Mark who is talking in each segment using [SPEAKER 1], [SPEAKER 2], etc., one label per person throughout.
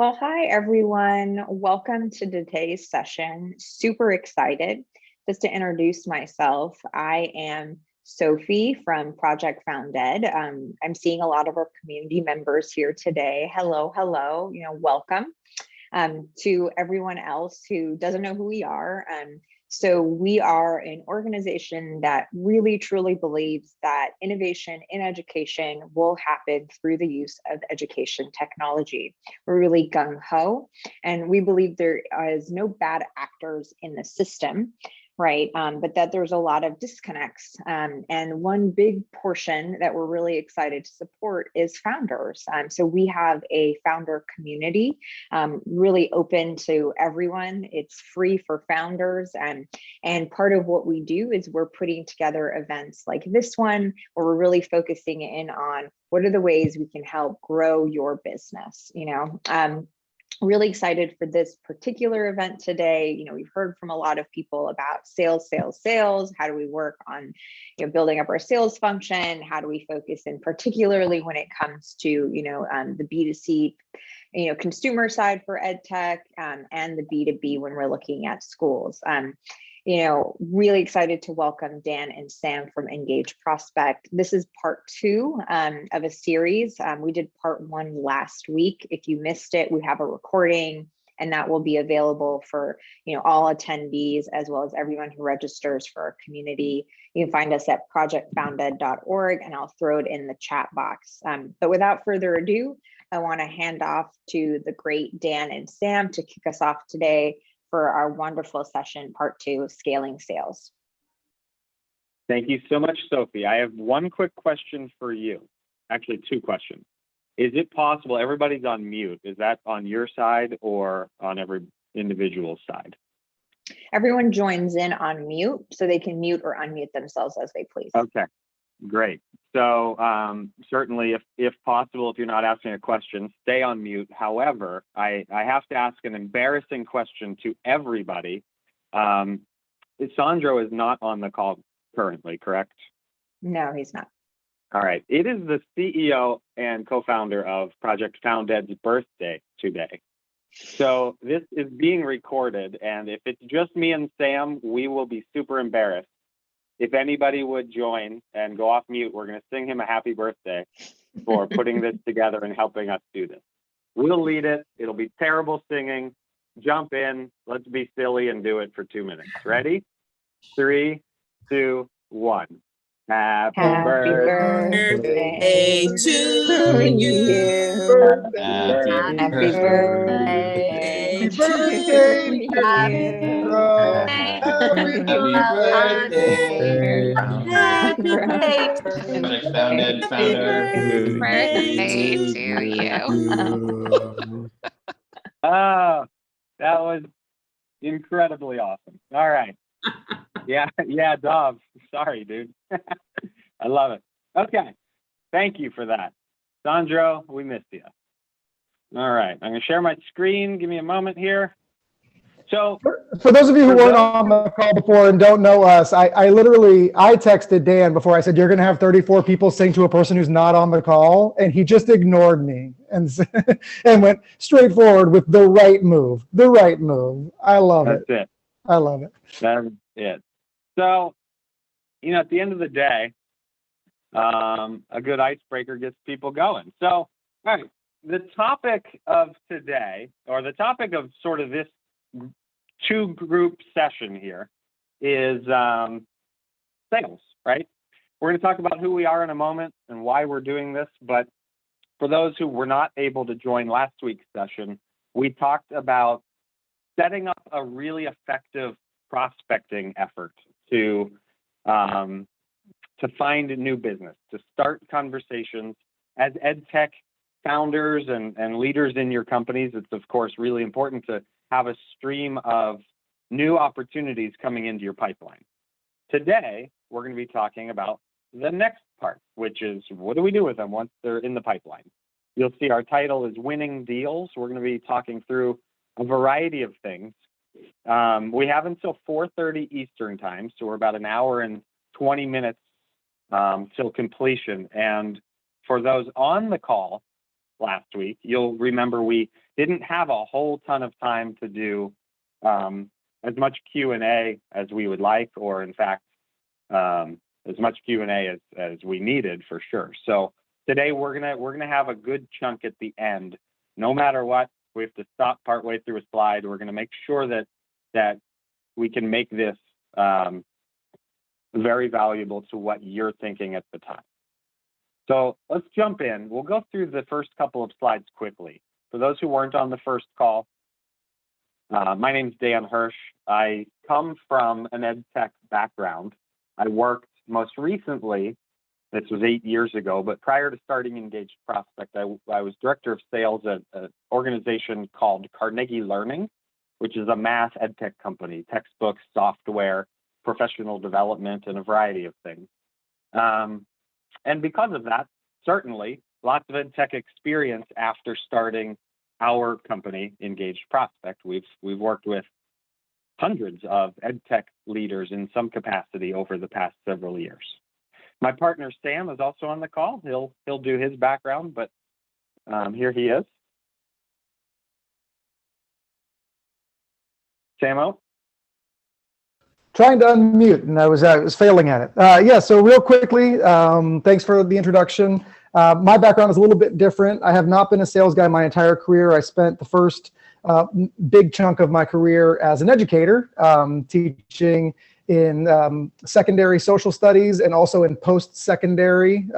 [SPEAKER 1] Well, hi everyone. Welcome to today's session. Super excited. Just to introduce myself, I am Sophie from Project FoundEd. I'm seeing a lot of our community members here today. Hello, hello. Welcome. To everyone else who doesn't know who we are. So we are an organization that really truly believes that innovation in education will happen through the use of education technology. We're really gung-ho, and we believe there is no bad actors in the system, right? But that there's a lot of disconnects. And one big portion that we're really excited to support is founders. So we have a founder community, really open to everyone. It's free for founders. And part of what we do is we're putting together events like this one, where we're really focusing in on what are the ways we can help grow your business, Really excited for this particular event today. We've heard from a lot of people about sales. How do we work on, building up our sales function? How do we focus in particularly when it comes to, the B2C, consumer side for EdTech, and the B2B when we're looking at schools. Really excited to welcome Dan and Sam from Engage Prospect. This is part 2 of a series. We did part 1 last week. If you missed it, we have a recording, and that will be available for all attendees, as well as everyone who registers for our community. You can find us at projectfounded.org, and I'll throw it in the chat box. But without further ado, I want to hand off to the great Dan and Sam to kick us off today for our wonderful session, part 2 of scaling sales.
[SPEAKER 2] Thank you so much, Sophie. I have one quick question for you. Actually, 2 questions. Is it possible, everybody's on mute, is that on your side or on every individual side?
[SPEAKER 1] Everyone joins in on mute, so they can mute or unmute themselves as they please.
[SPEAKER 2] Okay, great. So certainly, if possible, if you're not asking a question, stay on mute. However, I have to ask an embarrassing question to everybody. Sandro is not on the call currently, correct?
[SPEAKER 1] No, he's not.
[SPEAKER 2] All right. It is the CEO and co-founder of Project FoundEd's birthday today. So this is being recorded, and if it's just me and Sam, we will be super embarrassed. If anybody would join and go off mute, we're going to sing him a happy birthday for putting this together and helping us do this. We'll lead it. It'll be terrible singing. Jump in. Let's be silly and do it for 2 minutes. Ready? 3, 2, 1. Happy
[SPEAKER 1] birthday to you. Happy birthday to you. Happy
[SPEAKER 3] FoundEd founder.
[SPEAKER 4] Birthday to you.
[SPEAKER 2] Oh, that was incredibly awesome. All right. Yeah, Dov. Sorry, dude. I love it. Okay. Thank you for that. Sandro, we missed you. All right. I'm going to share my screen. Give me a moment here. So
[SPEAKER 5] for those of you who weren't on the call before and don't know us, I texted Dan before. I said, you're going to have 34 people sing to a person who's not on the call. And he just ignored me and went straight forward with the right move. The right move. I love it.
[SPEAKER 2] That's it.
[SPEAKER 5] I love it.
[SPEAKER 2] That's it. So, at the end of the day, a good icebreaker gets people going. So, all right, the topic of today, or the topic of sort of this 2-group session here is sales, right? We're going to talk about who we are in a moment and why we're doing this. But for those who were not able to join last week's session, we talked about setting up a really effective prospecting effort to find a new business, to start conversations. As EdTech founders and leaders in your companies, it's of course really important to have a stream of new opportunities coming into your pipeline. Today, we're going to be talking about the next part, which is what do we do with them once they're in the pipeline? You'll see our title is Winning Deals. We're going to be talking through a variety of things. We have until 4:30 Eastern time, so we're about an hour and 20 minutes till completion. And for those on the call, last week, you'll remember we didn't have a whole ton of time to do as much Q&A as we would like, or in fact, as much Q&A as we needed for sure. So today we're gonna have a good chunk at the end. No matter what, we have to stop partway through a slide. We're gonna make sure that we can make this very valuable to what you're thinking at the time. So let's jump in. We'll go through the first couple of slides quickly. For those who weren't on the first call, my name's Dan Hirsch. I come from an EdTech background. I worked most recently, this was 8 years ago, but prior to starting Engaged Prospect, I was director of sales at an organization called Carnegie Learning, which is a mass EdTech company, textbooks, software, professional development, and a variety of things. And because of that, certainly lots of EdTech experience after starting our company, Engaged Prospect. We've worked with hundreds of EdTech leaders in some capacity over the past several years. My partner Sam is also on the call. He'll do his background, but here he is. Samo?
[SPEAKER 5] Trying to unmute, and I was failing at it. Yeah, so real quickly, thanks for the introduction. My background is a little bit different. I have not been a sales guy my entire career. I spent the first big chunk of my career as an educator, teaching in secondary social studies and also in post-secondary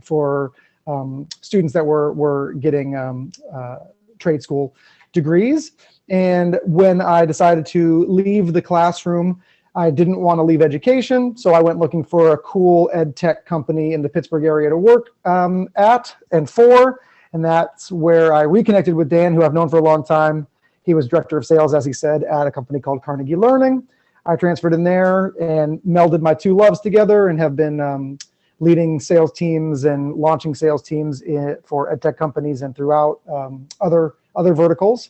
[SPEAKER 5] for students that were getting trade school degrees. And when I decided to leave the classroom, I didn't want to leave education, so I went looking for a cool ed tech company in the Pittsburgh area to work at and for, and that's where I reconnected with Dan, who I've known for a long time. He was director of sales, as he said, at a company called Carnegie Learning. I transferred in there and melded my two loves together and have been leading sales teams and launching sales teams for ed tech companies and throughout other verticals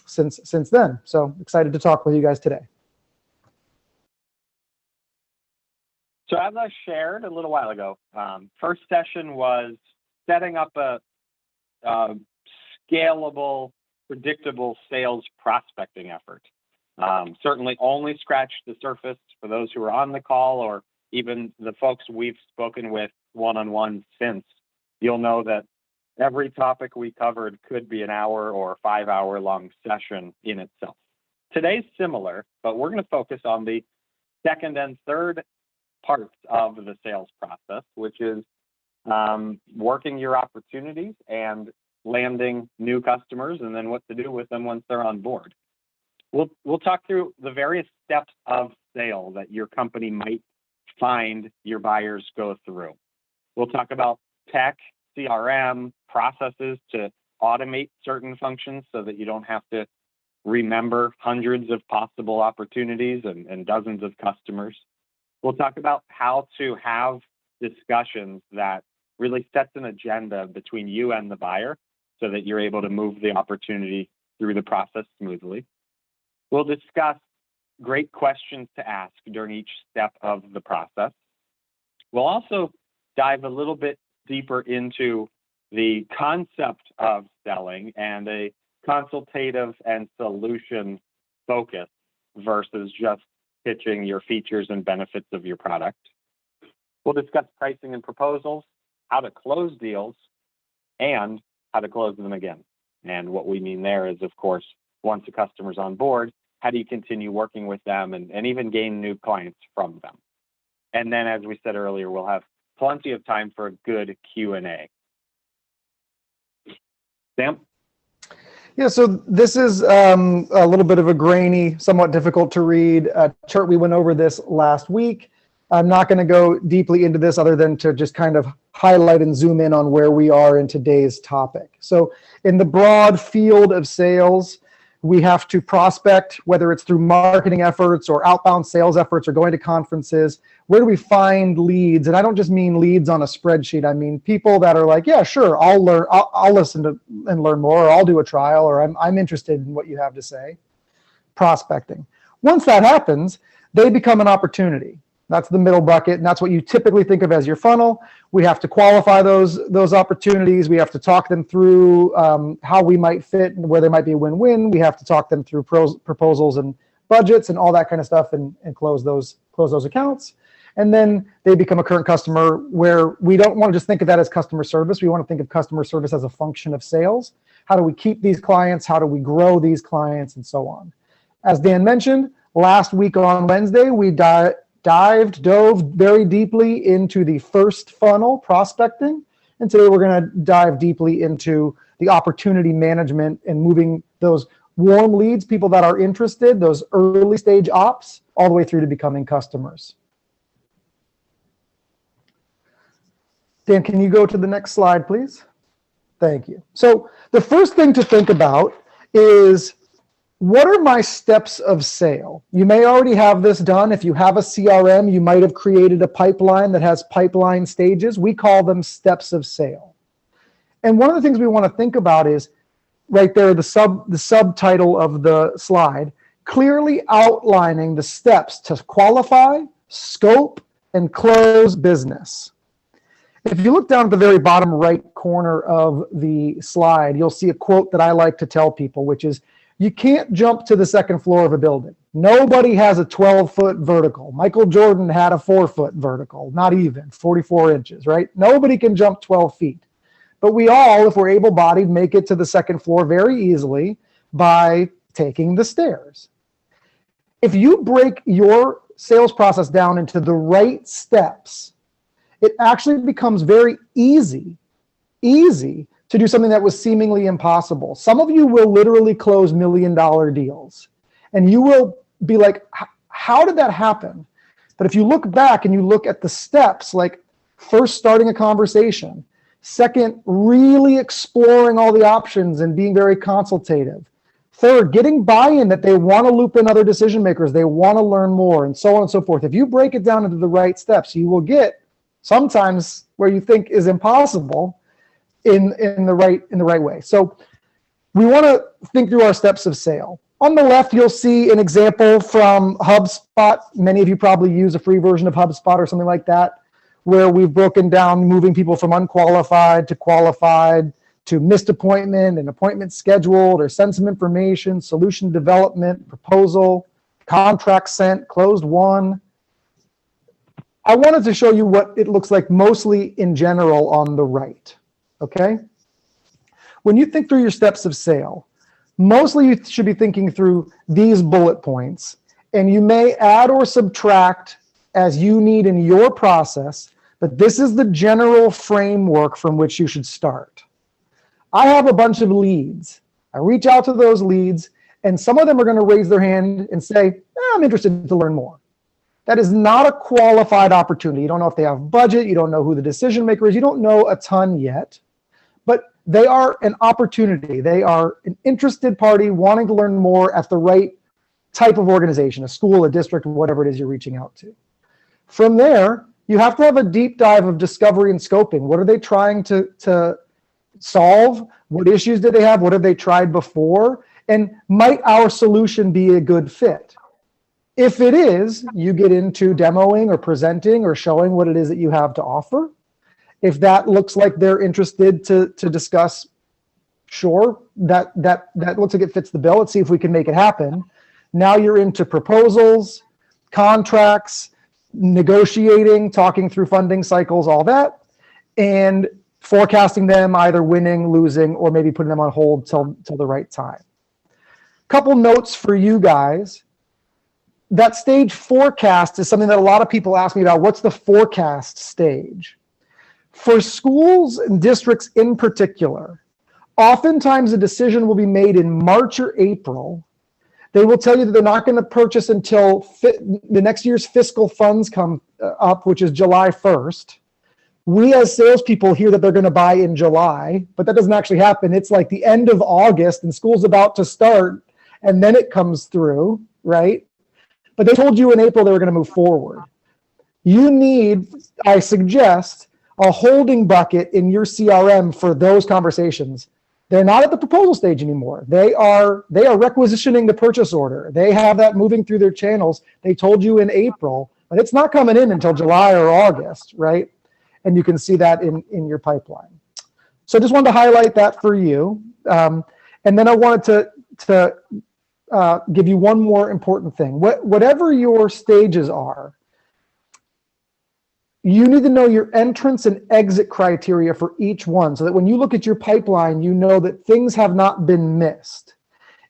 [SPEAKER 5] since then. So excited to talk with you guys today.
[SPEAKER 2] So as I shared a little while ago, first session was setting up a scalable, predictable sales prospecting effort. Certainly only scratched the surface for those who are on the call, or even the folks we've spoken with one-on-one since. You'll know that every topic we covered could be an hour or 5 hour long session in itself. Today's similar, but we're going to focus on the second and third parts of the sales process, which is working your opportunities and landing new customers, and then what to do with them once they're on board. We'll talk through the various steps of sale that your company might find your buyers go through. We'll talk about tech, CRM, processes to automate certain functions so that you don't have to remember hundreds of possible opportunities and dozens of customers. We'll talk about how to have discussions that really sets an agenda between you and the buyer so that you're able to move the opportunity through the process smoothly. We'll discuss great questions to ask during each step of the process. We'll also dive a little bit deeper into the concept of selling and a consultative and solution focus versus just pitching your features and benefits of your product. We'll discuss pricing and proposals, how to close deals, and how to close them again. And what we mean there is, of course, once a customer's on board, how do you continue working with them and even gain new clients from them? And then, as we said earlier, we'll have plenty of time for a good Q&A. Sam?
[SPEAKER 5] Yeah, so this is a little bit of a grainy, somewhat difficult to read chart. We went over this last week. I'm not going to go deeply into this other than to just kind of highlight and zoom in on where we are in today's topic. So in the broad field of sales, we have to prospect, whether it's through marketing efforts or outbound sales efforts or going to conferences. Where do we find leads? And I don't just mean leads on a spreadsheet. I mean people that are like, yeah, sure, I'll learn, I'll listen to and learn more, or I'll do a trial, or I'm interested in what you have to say. Prospecting. Once that happens, they become an opportunity. That's the middle bucket, and that's what you typically think of as your funnel. We have to qualify those opportunities. We have to talk them through how we might fit and where there might be a win-win. We have to talk them through proposals and budgets and all that kind of stuff, and close those accounts. And then they become a current customer, where we don't want to just think of that as customer service. We want to think of customer service as a function of sales. How do we keep these clients? How do we grow these clients, and so on? As Dan mentioned, last week on Wednesday, we dove very deeply into the first funnel, prospecting. And today we're going to dive deeply into the opportunity management and moving those warm leads, people that are interested, those early stage ops, all the way through to becoming customers. Dan, can you go to the next slide, please? Thank you. So the first thing to think about is, what are my steps of sale? You may already have this done. If you have a CRM, you might have created a pipeline that has pipeline stages. We call them steps of sale. And one of the things we want to think about is right there, the subtitle of the slide, clearly outlining the steps to qualify, scope, and close business. If you look down at the very bottom right corner of the slide, you'll see a quote that I like to tell people, which is, you can't jump to the second floor of a building. Nobody has a 12-foot vertical. Michael Jordan had a 4-foot vertical, not even 44 inches, right? Nobody can jump 12 feet. But we all, if we're able-bodied, make it to the second floor very easily by taking the stairs. If you break your sales process down into the right steps, it actually becomes very easy to do something that was seemingly impossible. Some of you will literally close $1 million deals, and you will be like, how did that happen? But if you look back and you look at the steps, like first starting a conversation, second, really exploring all the options and being very consultative, third, getting buy-in that they want to loop in other decision makers, they want to learn more, and so on and so forth. If you break it down into the right steps, you will get sometimes where you think is impossible in the right way. So we want to think through our steps of sale. On the left, you'll see an example from HubSpot. Many of you probably use a free version of HubSpot or something like that, where we've broken down moving people from unqualified to qualified, to missed appointment and appointment scheduled, or send some information, solution development, proposal, contract sent, closed won. I wanted to show you what it looks like mostly in general on the right. Okay? When you think through your steps of sale, mostly you should be thinking through these bullet points, and you may add or subtract as you need in your process, but this is the general framework from which you should start. I have a bunch of leads. I reach out to those leads, and some of them are going to raise their hand and say, I'm interested to learn more. That is not a qualified opportunity. You don't know if they have budget. You don't know who the decision maker is. You don't know a ton yet. But they are an opportunity. They are an interested party wanting to learn more at the right type of organization, a school, a district, whatever it is you're reaching out to. From there, you have to have a deep dive of discovery and scoping. What are they trying to solve? What issues do they have? What have they tried before? And might our solution be a good fit? If it is, you get into demoing or presenting or showing what it is that you have to offer. If that looks like they're interested to discuss, sure, that looks like it fits the bill. Let's see if we can make it happen. Now you're into proposals, contracts, negotiating, talking through funding cycles, all that, and forecasting them, either winning, losing, or maybe putting them on hold till the right time. Couple notes for you guys. That stage forecast is something that a lot of people ask me about. What's the forecast stage? For schools and districts in particular, oftentimes a decision will be made in March or April. They will tell you that they're not going to purchase until the next year's fiscal funds come up, which is July 1st. We as salespeople hear that they're going to buy in July, but that doesn't actually happen. It's like the end of August and school's about to start, and then it comes through, right? But they told you in April they were going to move forward. You need, I suggest, a holding bucket in your CRM for those conversations. They're not at the proposal stage anymore. They are requisitioning the purchase order. They have that moving through their channels. They told you in April but it's not coming in until July or August, right? And you can see that in your pipeline. So I just wanted to highlight that for you. And then I wanted to give you one more important thing. Whatever your stages are, you need to know your entrance and exit criteria for each one so that when you look at your pipeline, you know that things have not been missed.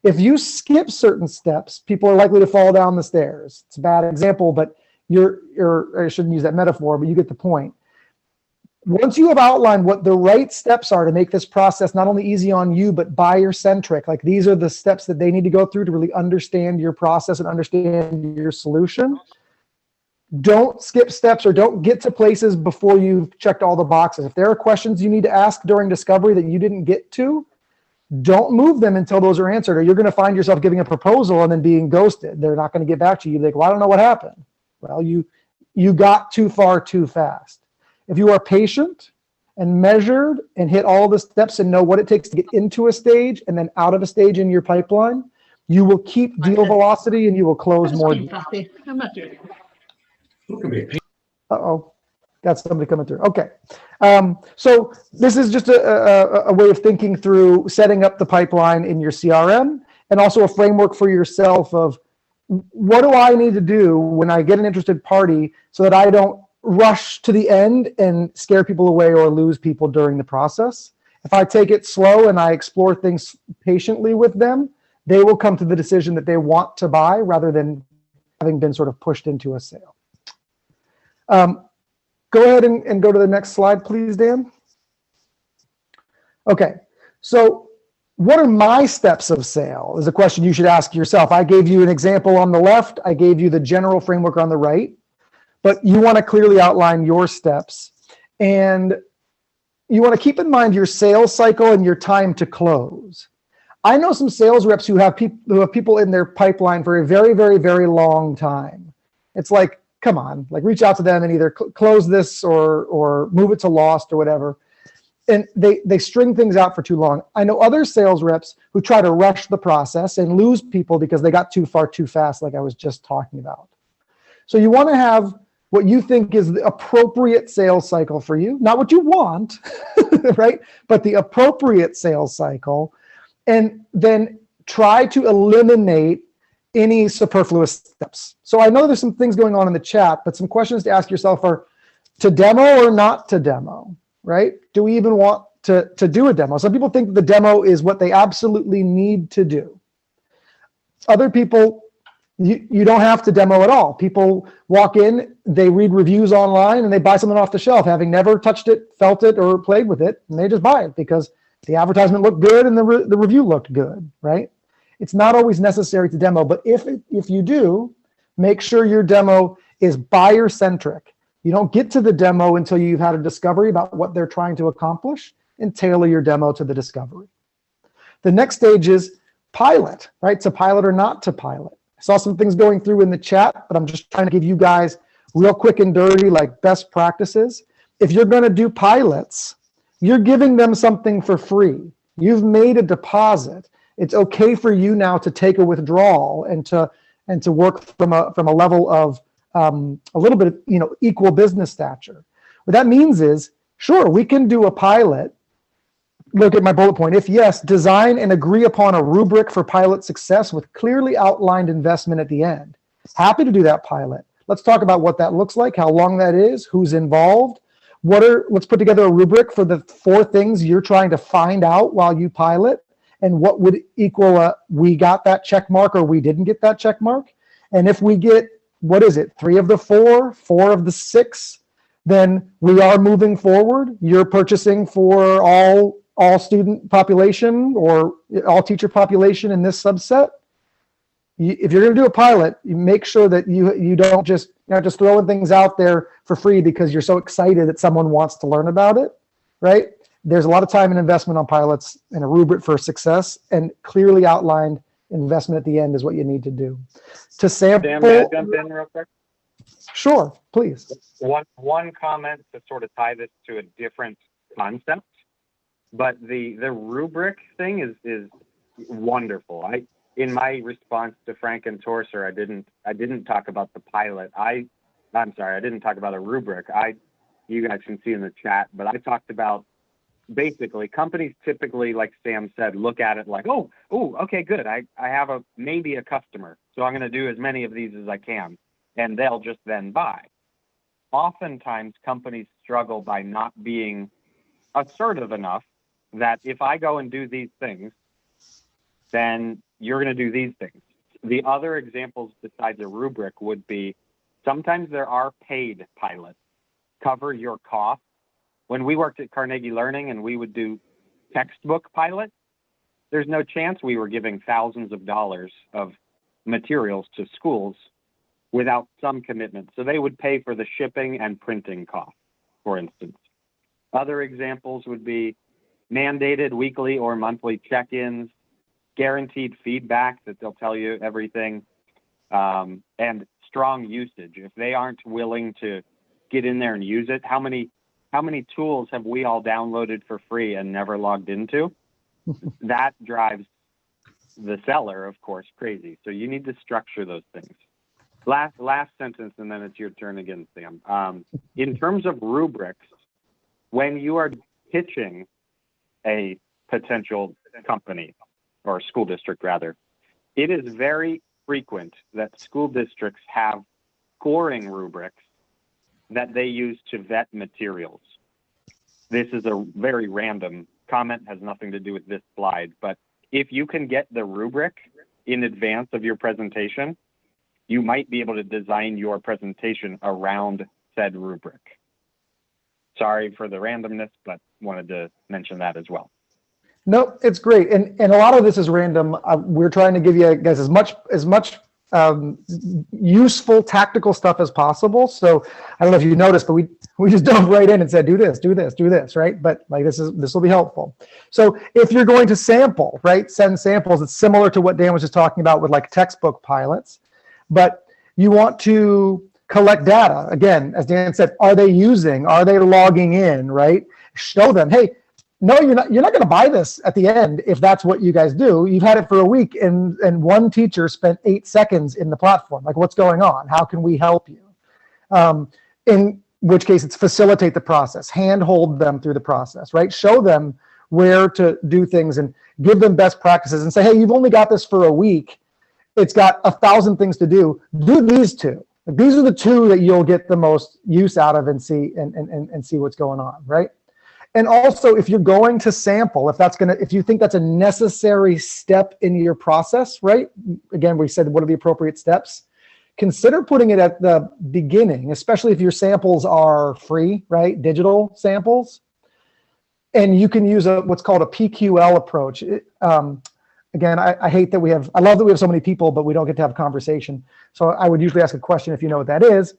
[SPEAKER 5] If you skip certain steps, people are likely to fall down the stairs. It's a bad example, but I shouldn't use that metaphor, but you get the point. Once you have outlined what the right steps are to make this process not only easy on you, but buyer-centric, like these are the steps that they need to go through to really understand your process and understand your solution, don't skip steps or don't get to places before you've checked all the boxes. If there are questions you need to ask during discovery that you didn't get to, don't move them until those are answered, or you're going to find yourself giving a proposal and then being ghosted. They're not going to get back to you. You're like, well, I don't know what happened. Well, you got too far too fast. If you are patient and measured and hit all the steps and know what it takes to get into a stage and then out of a stage in your pipeline, you will keep deal velocity and you will close more. Uh-oh, got somebody coming through. Okay. So this is just a way of thinking through setting up the pipeline in your CRM and also a framework for yourself of what do I need to do when I get an interested party so that I don't rush to the end and scare people away or lose people during the process. If I take it slow and I explore things patiently with them, they will come to the decision that they want to buy rather than having been sort of pushed into a sale. Go ahead and go to the next slide, please, Dan. Okay, so what are my steps of sale is a question you should ask yourself. I gave you an example on the left. I gave you the general framework on the right, but you want to clearly outline your steps. And you want to keep in mind your sales cycle and your time to close. I know some sales reps who have people in their pipeline for a very, very, very long time. It's like, come on, like reach out to them and either close this or move it to lost or whatever. And they string things out for too long. I know other sales reps who try to rush the process and lose people because they got too far too fast, like I was just talking about. So you want to have what you think is the appropriate sales cycle for you, not what you want, right? But the appropriate sales cycle, and then try to eliminate any superfluous steps. So I know there's some things going on in the chat, but some questions to ask yourself are to demo or not to demo, right? Do we even want to do a demo? Some people think the demo is what they absolutely need to do. Other people, you don't have to demo at all. People walk in, they read reviews online, and they buy something off the shelf, having never touched it, felt it, or played with it, and they just buy it because the advertisement looked good and the review looked good, right? It's not always necessary to demo, but if you do, make sure your demo is buyer-centric. You don't get to the demo until you've had a discovery about what they're trying to accomplish and tailor your demo to the discovery. The next stage is pilot, right? To pilot or not to pilot. I saw some things going through in the chat, but I'm just trying to give you guys real quick and dirty, like best practices. If you're going to do pilots, you're giving them something for free. You've made a deposit. It's okay for you now to take a withdrawal and to work from a level of a little bit of, equal business stature. What that means is, sure, we can do a pilot. Look at my bullet point. If yes, design and agree upon a rubric for pilot success with clearly outlined investment at the end. Happy to do that pilot. Let's talk about what that looks like, how long that is, who's involved. Let's put together a rubric for the 4 things you're trying to find out while you pilot, and what would equal a we got that check mark or we didn't get that check mark. And if we get, 3 of the 4, 4 of the 6, then we are moving forward. You're purchasing for all student population or all teacher population in this subset. If you're going to do a pilot, you make sure that you don't just just throwing things out there for free because you're so excited that someone wants to learn about it, right? There's a lot of time and investment on pilots, and a rubric for success and clearly outlined investment at the end is what you need to do. To sample.
[SPEAKER 2] Dan, may I jump in real quick?
[SPEAKER 5] Sure, please.
[SPEAKER 2] One comment to sort of tie this to a different concept, but the rubric thing is wonderful. In my response to Frank and Torser, I didn't talk about the pilot. I I'm sorry, I didn't talk about a rubric. You guys can see in the chat, but I talked about basically companies typically, like Sam said, look at it like, oh, okay, good. I have maybe a customer, so I'm going to do as many of these as I can, and they'll just then buy. Oftentimes, companies struggle by not being assertive enough that if I go and do these things, then you're going to do these things. The other examples besides a rubric would be sometimes there are paid pilots. Cover your costs. When we worked at Carnegie Learning and we would do textbook pilots, there's no chance we were giving thousands of dollars of materials to schools without some commitment. So they would pay for the shipping and printing costs, for instance. Other examples would be mandated weekly or monthly check-ins, guaranteed feedback that they'll tell you everything, and strong usage. If they aren't willing to get in there and use it, how many tools have we all downloaded for free and never logged into? That drives the seller, of course, crazy. So you need to structure those things. Last sentence, and then it's your turn again, Sam. In terms of rubrics, when you are pitching a potential company or school district rather, it is very frequent that school districts have scoring rubrics that they use to vet materials. This is a very random comment, has nothing to do with this slide, but if you can get the rubric in advance of your presentation, you might be able to design your presentation around said rubric. Sorry for the randomness, but wanted to mention that as well.
[SPEAKER 5] No, it's great. And a lot of this is random. We're trying to give you guys as much useful tactical stuff as possible. So I don't know if you noticed, but we just dove right in and said, do this, right? But like this will be helpful. So if you're going to sample, right, send samples, it's similar to what Dan was just talking about with like textbook pilots, but you want to collect data. Again, as Dan said, are they logging in, right? Show them, hey, no, you're not going to buy this at the end if that's what you guys do. You've had it for a week and one teacher spent 8 seconds in the platform. Like, what's going on? How can we help you? In which case it's facilitate the process, handhold them through the process, right? Show them where to do things and give them best practices and say, hey, you've only got this for a week. It's got 1,000 things to do. Do these two. Like, these are the two that you'll get the most use out of and see and see what's going on, right? And also, if you're going to sample, if you think that's a necessary step in your process, right? Again, we said, what are the appropriate steps? Consider putting it at the beginning, especially if your samples are free, right? Digital samples. And you can use what's called a PQL approach. Again, I hate that I love that we have so many people, but we don't get to have a conversation. So I would usually ask a question if you know what that is.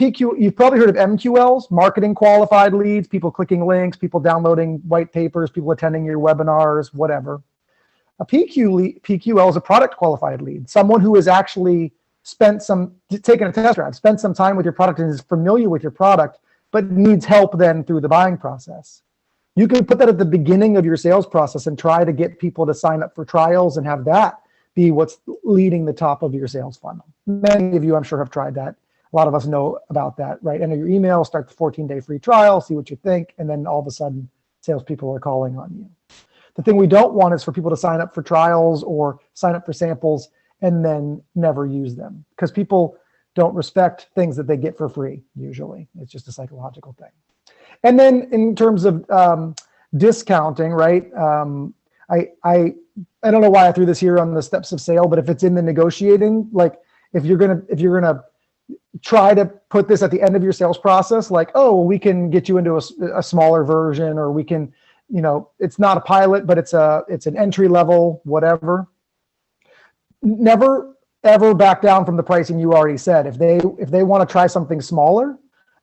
[SPEAKER 5] You've probably heard of MQLs, marketing qualified leads, people clicking links, people downloading white papers, people attending your webinars, whatever. A PQL is a product qualified lead, someone who has actually taken a test drive, spent some time with your product and is familiar with your product, but needs help then through the buying process. You can put that at the beginning of your sales process and try to get people to sign up for trials and have that be what's leading the top of your sales funnel. Many of you, I'm sure, have tried that. A lot of us know about that, right? Enter your email, start the 14-day free trial, see what you think, and then all of a sudden, salespeople are calling on you. The thing we don't want is for people to sign up for trials or sign up for samples and then never use them, because people don't respect things that they get for free, usually. It's just a psychological thing. And then in terms of discounting, right? I don't know why I threw this here on the steps of sale, but if it's in the negotiating, like if you're gonna try to put this at the end of your sales process, like, oh, we can get you into a smaller version, or we can, it's not a pilot, but it's an entry level, whatever. Never ever back down from the pricing you already said. If they want to try something smaller,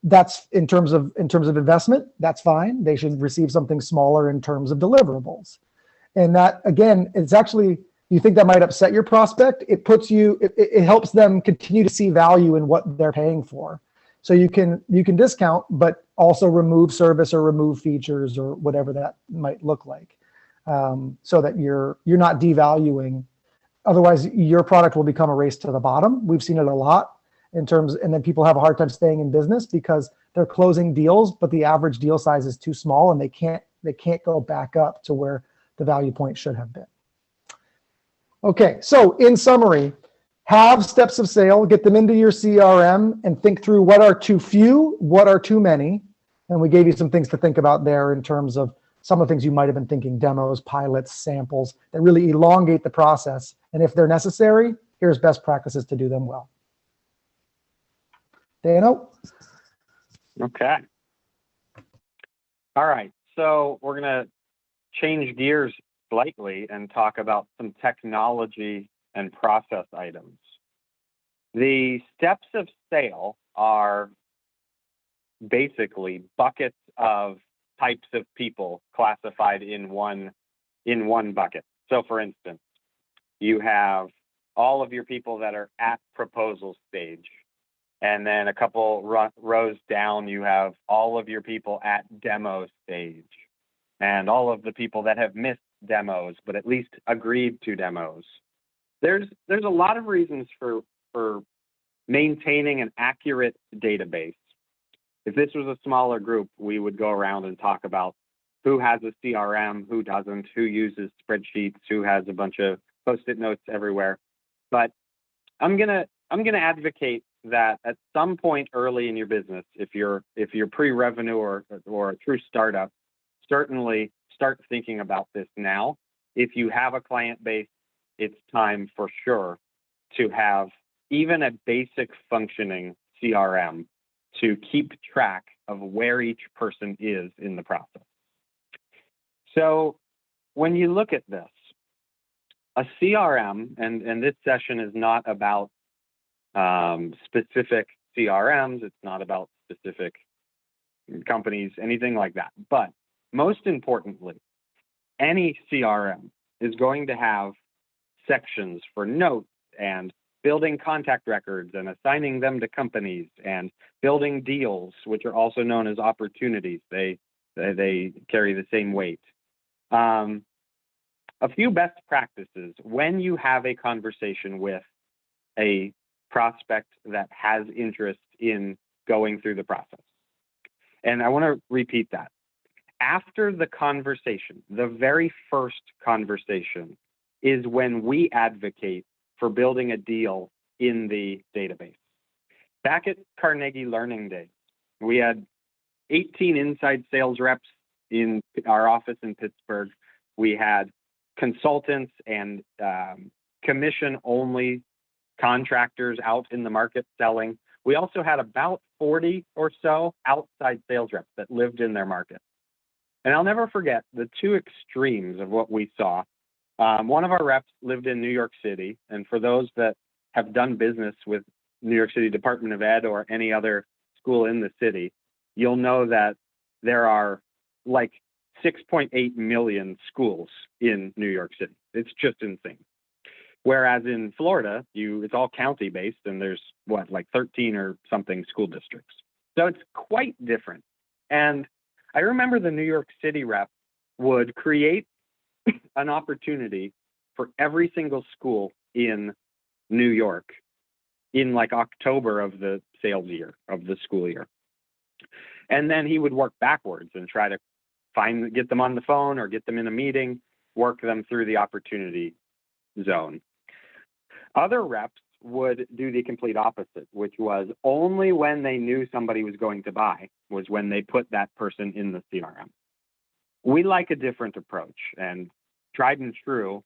[SPEAKER 5] that's in terms of investment, that's fine. They should receive something smaller in terms of deliverables. And that, again, it's actually, you think that might upset your prospect, it helps them continue to see value in what they're paying for. So you can discount, but also remove service or remove features or whatever that might look like, so that you're not devaluing. Otherwise, your product will become a race to the bottom. We've seen it a lot. in terms, and then people have a hard time staying in business because they're closing deals, but the average deal size is too small and they can't go back up to where the value point should have been. Okay, so in summary, have steps of sale, get them into your CRM and think through what are too few, what are too many. And we gave you some things to think about there in terms of some of the things you might have been thinking, demos, pilots, samples, that really elongate the process. And if they're necessary, here's best practices to do them well. Dano?
[SPEAKER 2] Okay. All right. So we're going to change gears slightly and talk about some technology and process items. The steps of sale are basically buckets of types of people classified in one bucket. So for instance, you have all of your people that are at proposal stage. And then a couple rows down, you have all of your people at demo stage and all of the people that have missed demos, but at least agreed to demos. There's a lot of reasons for maintaining an accurate database. If this was a smaller group, we would go around and talk about who has a CRM, who doesn't, who uses spreadsheets, who has a bunch of Post-it notes everywhere. But I'm gonna advocate that at some point early in your business, if you're pre-revenue or a true startup, certainly start thinking about this now. If you have a client base, it's time for sure to have even a basic functioning CRM to keep track of where each person is in the process. So when you look at this, a CRM, and this session is not about specific CRMs, it's not about specific companies, anything like that. But most importantly, any CRM is going to have sections for notes and building contact records and assigning them to companies and building deals, which are also known as opportunities. They carry the same weight. A few best practices when you have a conversation with a prospect that has interest in going through the process. And I want to repeat that. After the conversation, the very first conversation is when we advocate for building a deal in the database. Back at Carnegie Learning Day, we had 18 inside sales reps in our office in Pittsburgh. We had consultants and commission-only contractors out in the market selling. We also had about 40 or so outside sales reps that lived in their market. And I'll never forget the two extremes of what we saw. One of our reps lived in New York City, and for those that have done business with New York City Department of Ed or any other school in the city, you'll know that there are like 6.8 million schools in New York City. It's just insane. Whereas in Florida, it's all county-based, and there's, like 13 or something school districts. So it's quite different. And I remember the New York City rep would create an opportunity for every single school in New York in like October of the sales year, of the school year. And then he would work backwards and try to get them on the phone or get them in a meeting, work them through the opportunity zone. Other reps would do the complete opposite, which was only when they knew somebody was going to buy was when they put that person in the CRM. We like a different approach, and tried and true,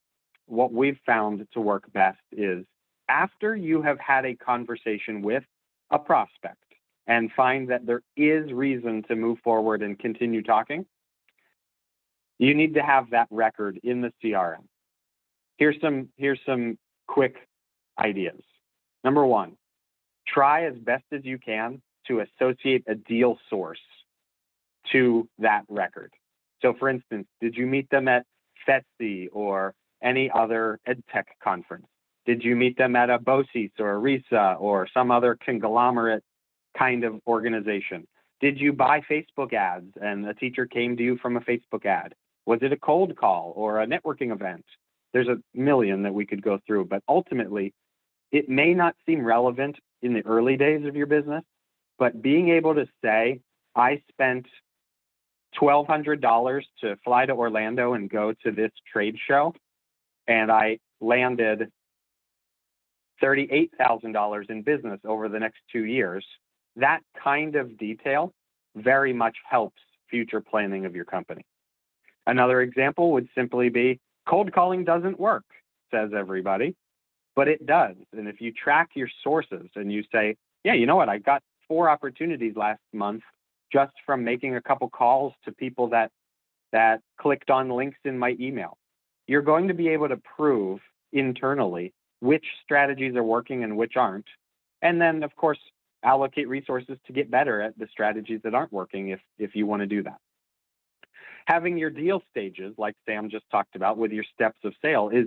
[SPEAKER 2] what we've found to work best is after you have had a conversation with a prospect and find that there is reason to move forward and continue talking, you need to have that record in the CRM. Here's some quick ideas. Number one, try as best as you can to associate a deal source to that record. So for instance, did you meet them at FETSI or any other EdTech conference? Did you meet them at a BOCES or a RISA or some other conglomerate kind of organization? Did you buy Facebook ads and a teacher came to you from a Facebook ad? Was it a cold call or a networking event? There's a million that we could go through, but ultimately, it may not seem relevant in the early days of your business, but being able to say, I spent $1,200 to fly to Orlando and go to this trade show, and I landed $38,000 in business over the next 2 years. That kind of detail very much helps future planning of your company. Another example would simply be cold calling doesn't work, says everybody, but it does. And if you track your sources and you say, yeah, you know what, I got 4 opportunities last month just from making a couple calls to people that clicked on links in my email, you're going to be able to prove internally which strategies are working and which aren't. And then, of course, allocate resources to get better at the strategies that aren't working if you want to do that. Having your deal stages, like Sam just talked about with your steps of sale, is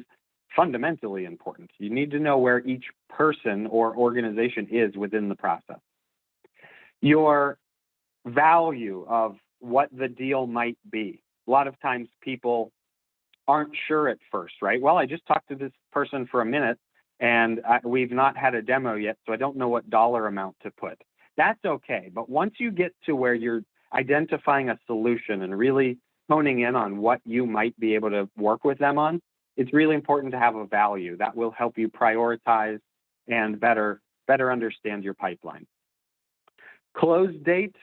[SPEAKER 2] fundamentally important. You need to know where each person or organization is within the process. Your value of what the deal might be. A lot of times people aren't sure at first, right? Well, I just talked to this person for a minute and we've not had a demo yet, so I don't know what dollar amount to put. That's okay. But once you get to where you're identifying a solution and really honing in on what you might be able to work with them on, it's really important to have a value that will help you prioritize and better understand your pipeline. Close date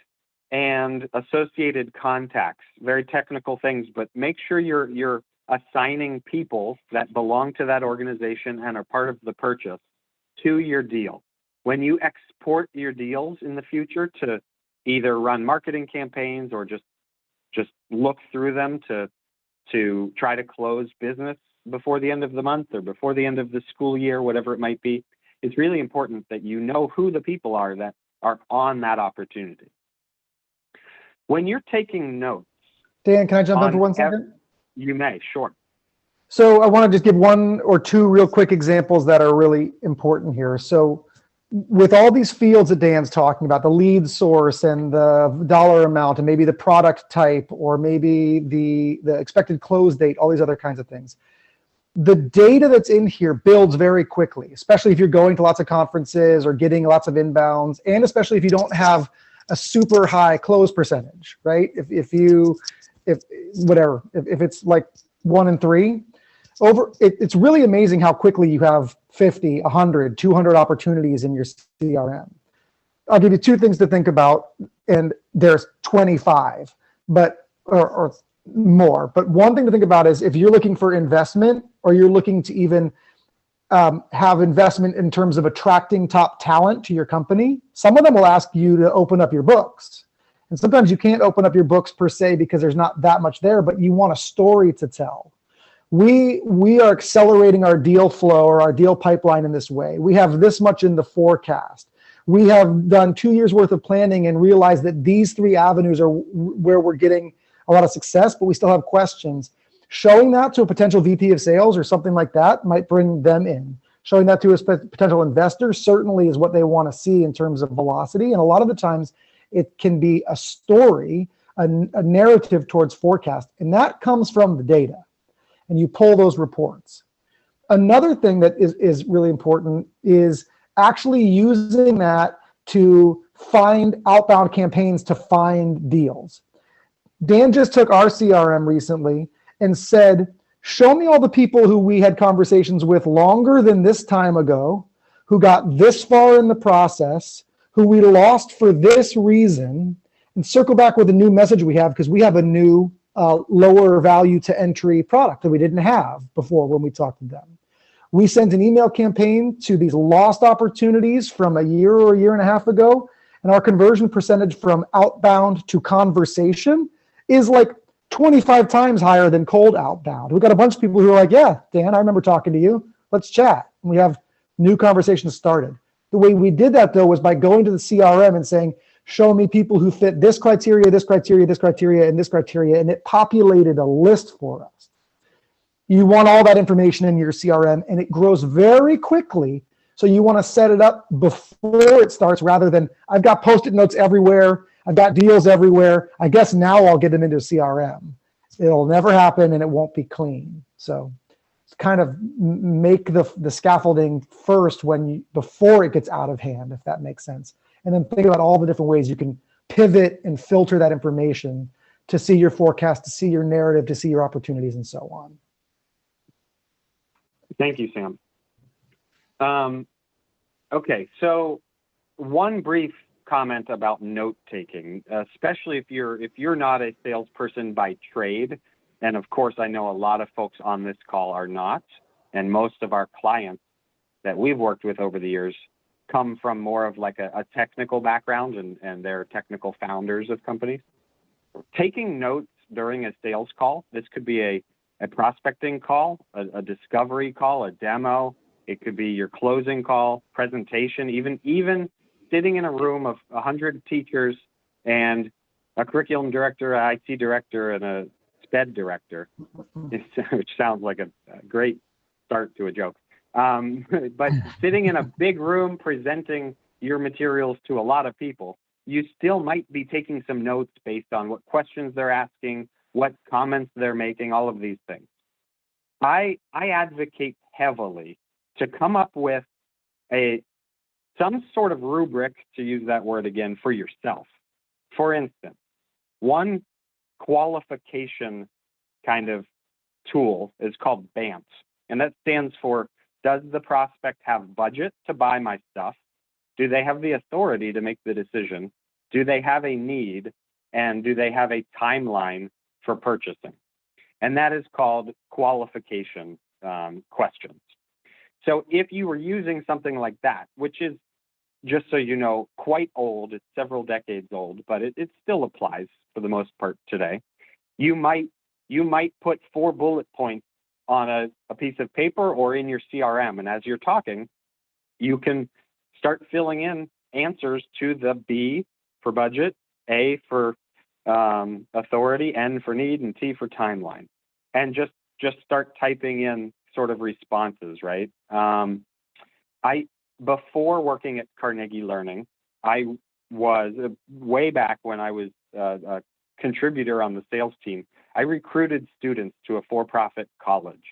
[SPEAKER 2] and associated contacts, very technical things, but make sure you're assigning people that belong to that organization and are part of the purchase to your deal. When you export your deals in the future to either run marketing campaigns or just look through them to try to close business before the end of the month or before the end of the school year, whatever it might be, it's really important that you know who the people are that are on that opportunity. When you're taking notes,
[SPEAKER 5] Dan, can I jump in for 1 second?
[SPEAKER 2] You may, sure.
[SPEAKER 5] So I want to just give 1 or 2 real quick examples that are really important here. So with all these fields that Dan's talking about, the lead source and the dollar amount and maybe the product type or maybe the expected close date, all these other kinds of things, the data that's in here builds very quickly, especially if you're going to lots of conferences or getting lots of inbounds, and especially if you don't have a super high close percentage, right? If it's like 1 in 3, it's really amazing how quickly you have 50, 100, 200 opportunities in your CRM. I'll give you 2 things to think about, and there's 25, or more. But one thing to think about is if you're looking for investment or you're looking to even have investment in terms of attracting top talent to your company, some of them will ask you to open up your books. And sometimes you can't open up your books per se because there's not that much there, but you want a story to tell. We are accelerating our deal flow or our deal pipeline in this way. We have this much in the forecast. We have done 2 years worth of planning and realized that these 3 avenues are where we're getting a lot of success, but we still have questions. Showing that to a potential VP of sales or something like that might bring them in. Showing that to a potential investor certainly is what they want to see in terms of velocity. And a lot of the times it can be a story, a narrative towards forecast. And that comes from the data. And you pull those reports. Another thing that is really important is actually using that to find outbound campaigns to find deals. Dan just took our CRM recently and said, show me all the people who we had conversations with longer than this time ago, who got this far in the process, who we lost for this reason, and circle back with a new message we have because we have a new lower value to entry product that we didn't have before when we talked to them. We sent an email campaign to these lost opportunities from a year or a year and a half ago, and our conversion percentage from outbound to conversation is like 25 times higher than cold outbound. We've got a bunch of people who are like, yeah, Dan, I remember talking to you. Let's chat. And we have new conversations started. The way we did that, though, was by going to the CRM and saying, show me people who fit this criteria, this criteria, this criteria, and this criteria, and it populated a list for us. You want all that information in your CRM, and it grows very quickly, so you want to set it up before it starts rather than, I've got Post-it notes everywhere, I've got deals everywhere, I guess now I'll get them into CRM. It'll never happen, and it won't be clean. So kind of make the scaffolding first before it gets out of hand, if that makes sense. And then think about all the different ways you can pivot and filter that information to see your forecast, to see your narrative, to see your opportunities, and so on.
[SPEAKER 2] Thank you, Sam. Okay, so one brief comment about note taking, especially if you're not a salesperson by trade. And of course, I know a lot of folks on this call are not, and most of our clients that we've worked with over the years come from more of like a technical background, and they're technical founders of companies. Taking notes during a sales call, this could be a prospecting call, a discovery call, a demo. It could be your closing call, presentation, even sitting in a room of 100 teachers and a curriculum director, an IT director, and a SPED director, which sounds like a great start to a joke. But sitting in a big room presenting your materials to a lot of people, you still might be taking some notes based on what questions they're asking, what comments they're making, all of these things. I advocate heavily to come up with some sort of rubric, to use that word again, for yourself. For instance, one qualification kind of tool is called BANT, and that stands for, does the prospect have budget to buy my stuff? Do they have the authority to make the decision? Do they have a need? And do they have a timeline for purchasing? And that is called qualification questions. So if you were using something like that, which is, just so you know, quite old, it's several decades old, but it still applies for the most part today. You might put 4 bullet points on a piece of paper or in your CRM. And as you're talking, you can start filling in answers to the B for budget, A for authority, N for need, and T for timeline. And just start typing in sort of responses, right? Before working at Carnegie Learning, I was way back when I was a contributor on the sales team. I recruited students to a for-profit college,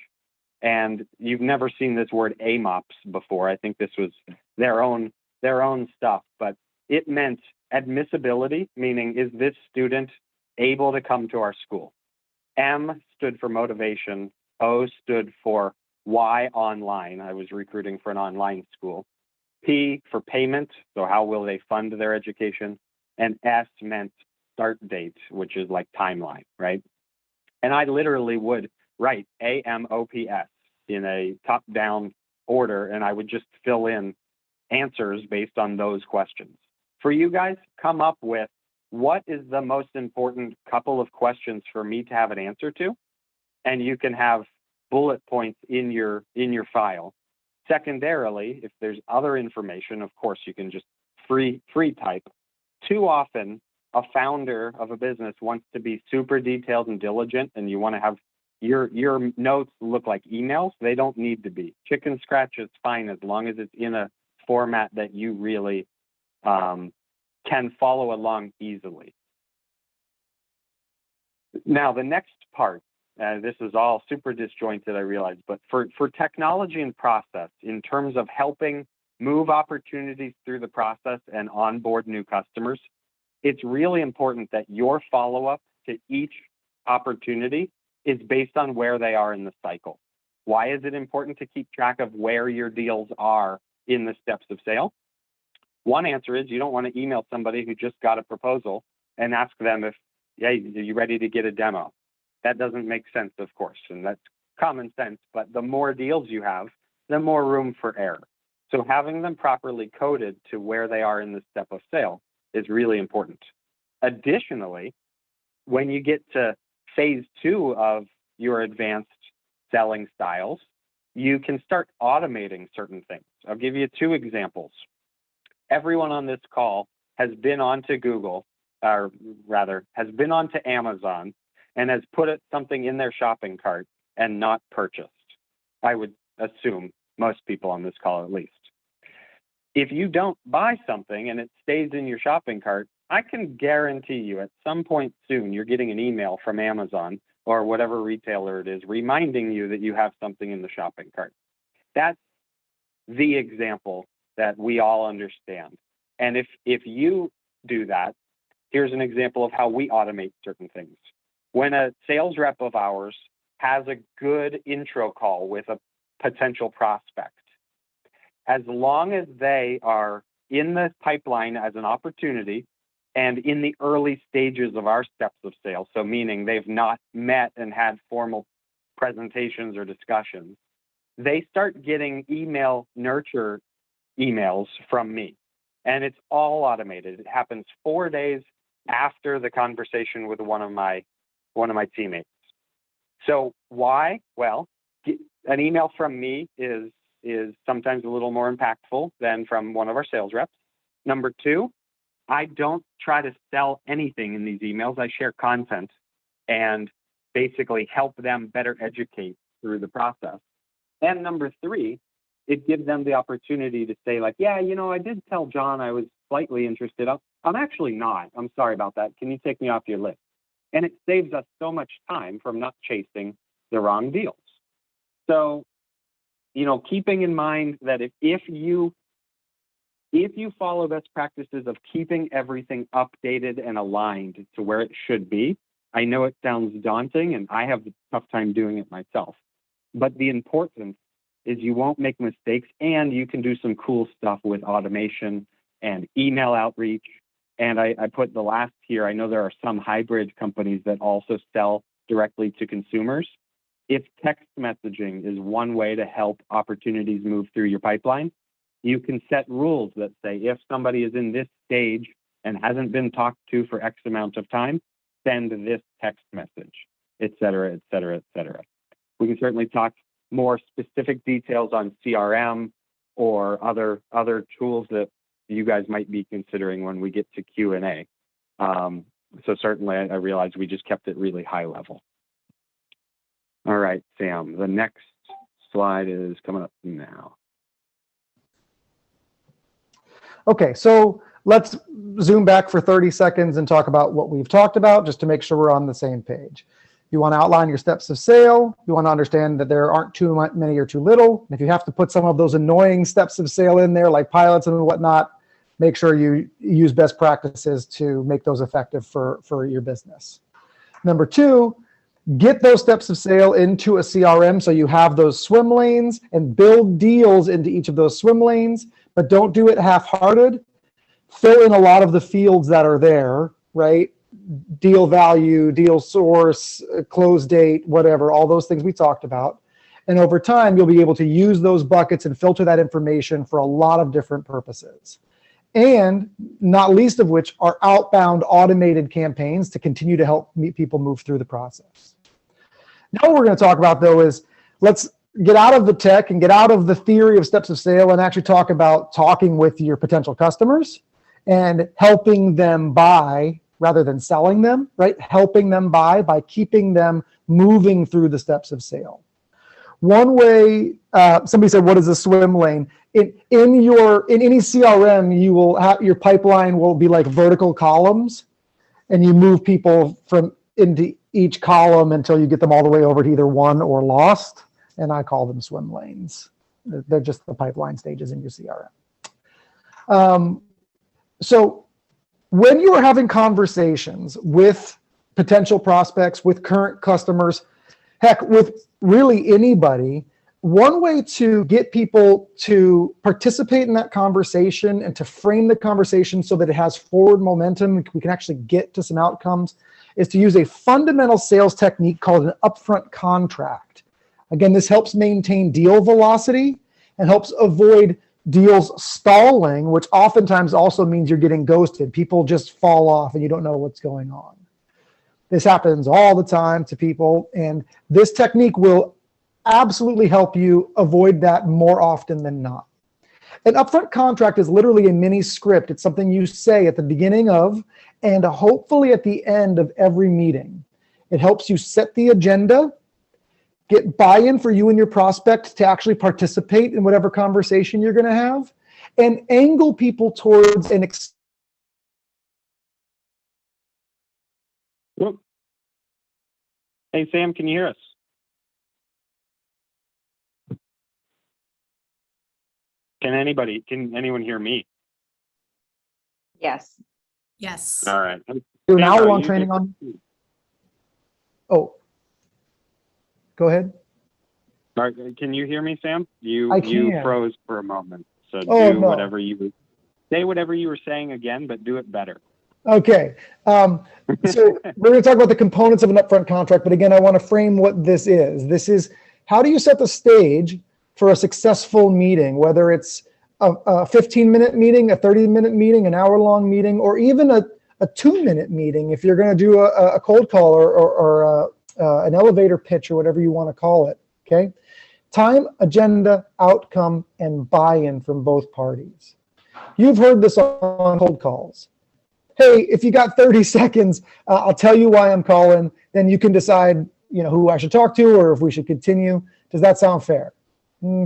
[SPEAKER 2] and you've never seen this word AMOPS before. I think this was their own stuff, but it meant admissibility, meaning is this student able to come to our school? M stood for motivation. O stood for why online. I was recruiting for an online school. P for payment, so how will they fund their education? And S meant start date, which is like timeline, right? And I literally would write AMOPS in a top-down order, and I would just fill in answers based on those questions. For you guys, come up with what is the most important couple of questions for me to have an answer to, and you can have bullet points in your file. Secondarily, if there's other information, of course, you can just free type. Too often, a founder of a business wants to be super detailed and diligent, and you want to have your notes look like emails. They don't need to be. Chicken scratch is fine as long as it's in a format that you really can follow along easily. Now, the next part, this is all super disjointed, I realize, but for technology and process, in terms of helping move opportunities through the process and onboard new customers, it's really important that your follow-up to each opportunity is based on where they are in the cycle. Why is it important to keep track of where your deals are in the steps of sale? One answer is you don't want to email somebody who just got a proposal and ask them if, hey, are you ready to get a demo? That doesn't make sense, of course, and that's common sense, but the more deals you have, the more room for error. So having them properly coded to where they are in the step of sale is really important. Additionally, when you get to phase 2 of your advanced selling styles, you can start automating certain things. I'll give you 2 examples. Everyone on this call has been onto Google, or rather, has been onto Amazon and has put something in their shopping cart and not purchased. I would assume most people on this call at least. If you don't buy something and it stays in your shopping cart, I can guarantee you at some point soon you're getting an email from Amazon or whatever retailer it is, reminding you that you have something in the shopping cart. That's the example that we all understand. And if you do that, here's an example of how we automate certain things. When a sales rep of ours has a good intro call with a potential prospect, as long as they are in the pipeline as an opportunity and in the early stages of our steps of sales, so meaning they've not met and had formal presentations or discussions, they start getting email nurture emails from me. And it's all automated. It happens 4 days after the conversation with one of my teammates. So why? Well, an email from me is sometimes a little more impactful than from one of our sales reps. Number two, I don't try to sell anything in these emails. I share content and basically help them better educate through the process. And number three, it gives them the opportunity to say like, yeah, I did tell John I was slightly interested. I'm actually not. I'm sorry about that. Can you take me off your list? And it saves us so much time from not chasing the wrong deals. So, keeping in mind that if you follow best practices of keeping everything updated and aligned to where it should be, I know it sounds daunting and I have a tough time doing it myself, but the importance is you won't make mistakes and you can do some cool stuff with automation and email outreach. And I put the last here. I know there are some hybrid companies that also sell directly to consumers. If text messaging is one way to help opportunities move through your pipeline, you can set rules that say if somebody is in this stage and hasn't been talked to for X amount of time, send this text message, et cetera, et cetera, et cetera. We can certainly talk more specific details on CRM or other tools that you guys might be considering when we get to Q&A. So certainly I realize we just kept it really high level. All right, Sam, the next slide is coming up now.
[SPEAKER 5] Okay, so let's zoom back for 30 seconds and talk about what we've talked about just to make sure we're on the same page. You want to outline your steps of sale. You want to understand that there aren't too many or too little. If you have to put some of those annoying steps of sale in there, like pilots and whatnot, make sure you use best practices to make those effective for your business. Number two, get those steps of sale into a CRM so you have those swim lanes and build deals into each of those swim lanes, but don't do it half-hearted. Fill in a lot of the fields that are there, right? Deal value, deal source, close date, whatever, all those things we talked about. And over time, you'll be able to use those buckets and filter that information for a lot of different purposes. And not least of which are outbound automated campaigns to continue to help people move through the process. Now what we're going to talk about, though, is let's get out of the tech and get out of the theory of steps of sale and actually talk about talking with your potential customers and helping them buy rather than selling them, right? Helping them buy by keeping them moving through the steps of sale. One way, somebody said, what is a swim lane? In any CRM, you will have your pipeline will be like vertical columns, and you move people from into each column until you get them all the way over to either won or lost. And I call them swim lanes. They're just the pipeline stages in your CRM. So when you are having conversations with potential prospects, with current customers, heck, with really anybody, one way to get people to participate in that conversation and to frame the conversation so that it has forward momentum, we can actually get to some outcomes, is to use a fundamental sales technique called an upfront contract. Again, this helps maintain deal velocity and helps avoid deals stalling, which oftentimes also means you're getting ghosted. People just fall off and you don't know what's going on. This happens all the time to people, and this technique will absolutely help you avoid that more often than not. An upfront contract is literally a mini script. It's something you say at the beginning of and hopefully at the end of every meeting. It helps you set the agenda, get buy-in for you and your prospect to actually participate in whatever conversation you're going to have, and angle people towards an
[SPEAKER 2] Hey, Sam, can you hear us? Can anyone hear me?
[SPEAKER 1] Yes.
[SPEAKER 4] Yes.
[SPEAKER 2] All right.
[SPEAKER 5] Do an
[SPEAKER 2] Sam, are
[SPEAKER 5] hour-long
[SPEAKER 2] you
[SPEAKER 5] training
[SPEAKER 2] there?
[SPEAKER 5] on. Oh, go ahead.
[SPEAKER 2] All right, can you hear me, Sam?
[SPEAKER 5] I
[SPEAKER 2] You
[SPEAKER 5] can.
[SPEAKER 2] froze for a moment. So
[SPEAKER 5] Oh,
[SPEAKER 2] do
[SPEAKER 5] no.
[SPEAKER 2] whatever say whatever you were saying again, but do it better.
[SPEAKER 5] Okay. So we're going to talk about the components of an upfront contract, but again, I want to frame what this is. This is how do you set the stage for a successful meeting, whether it's a 15-minute meeting, a 30-minute meeting, an hour-long meeting, or even a 2-minute meeting if you're going to do a cold call or an elevator pitch or whatever you want to call it. Okay. Time, agenda, outcome, and buy-in from both parties. You've heard this on cold calls. Hey, if you got 30 seconds, I'll tell you why I'm calling. Then you can decide, who I should talk to or if we should continue. Does that sound fair?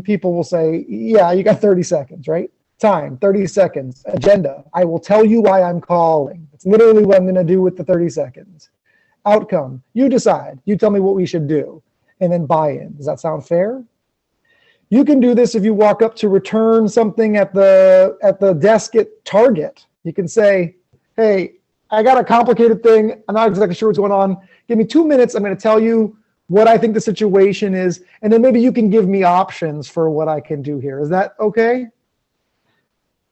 [SPEAKER 5] People will say, yeah, you got 30 seconds, right? Time, 30 seconds. Agenda, I will tell you why I'm calling. It's literally what I'm going to do with the 30 seconds. Outcome, you decide. You tell me what we should do. And then buy-in. Does that sound fair? You can do this if you walk up to return something at the desk at Target. You can say, hey, I got a complicated thing. I'm not exactly sure what's going on. Give me 2 minutes. I'm going to tell you what I think the situation is. And then maybe you can give me options for what I can do here. Is that okay?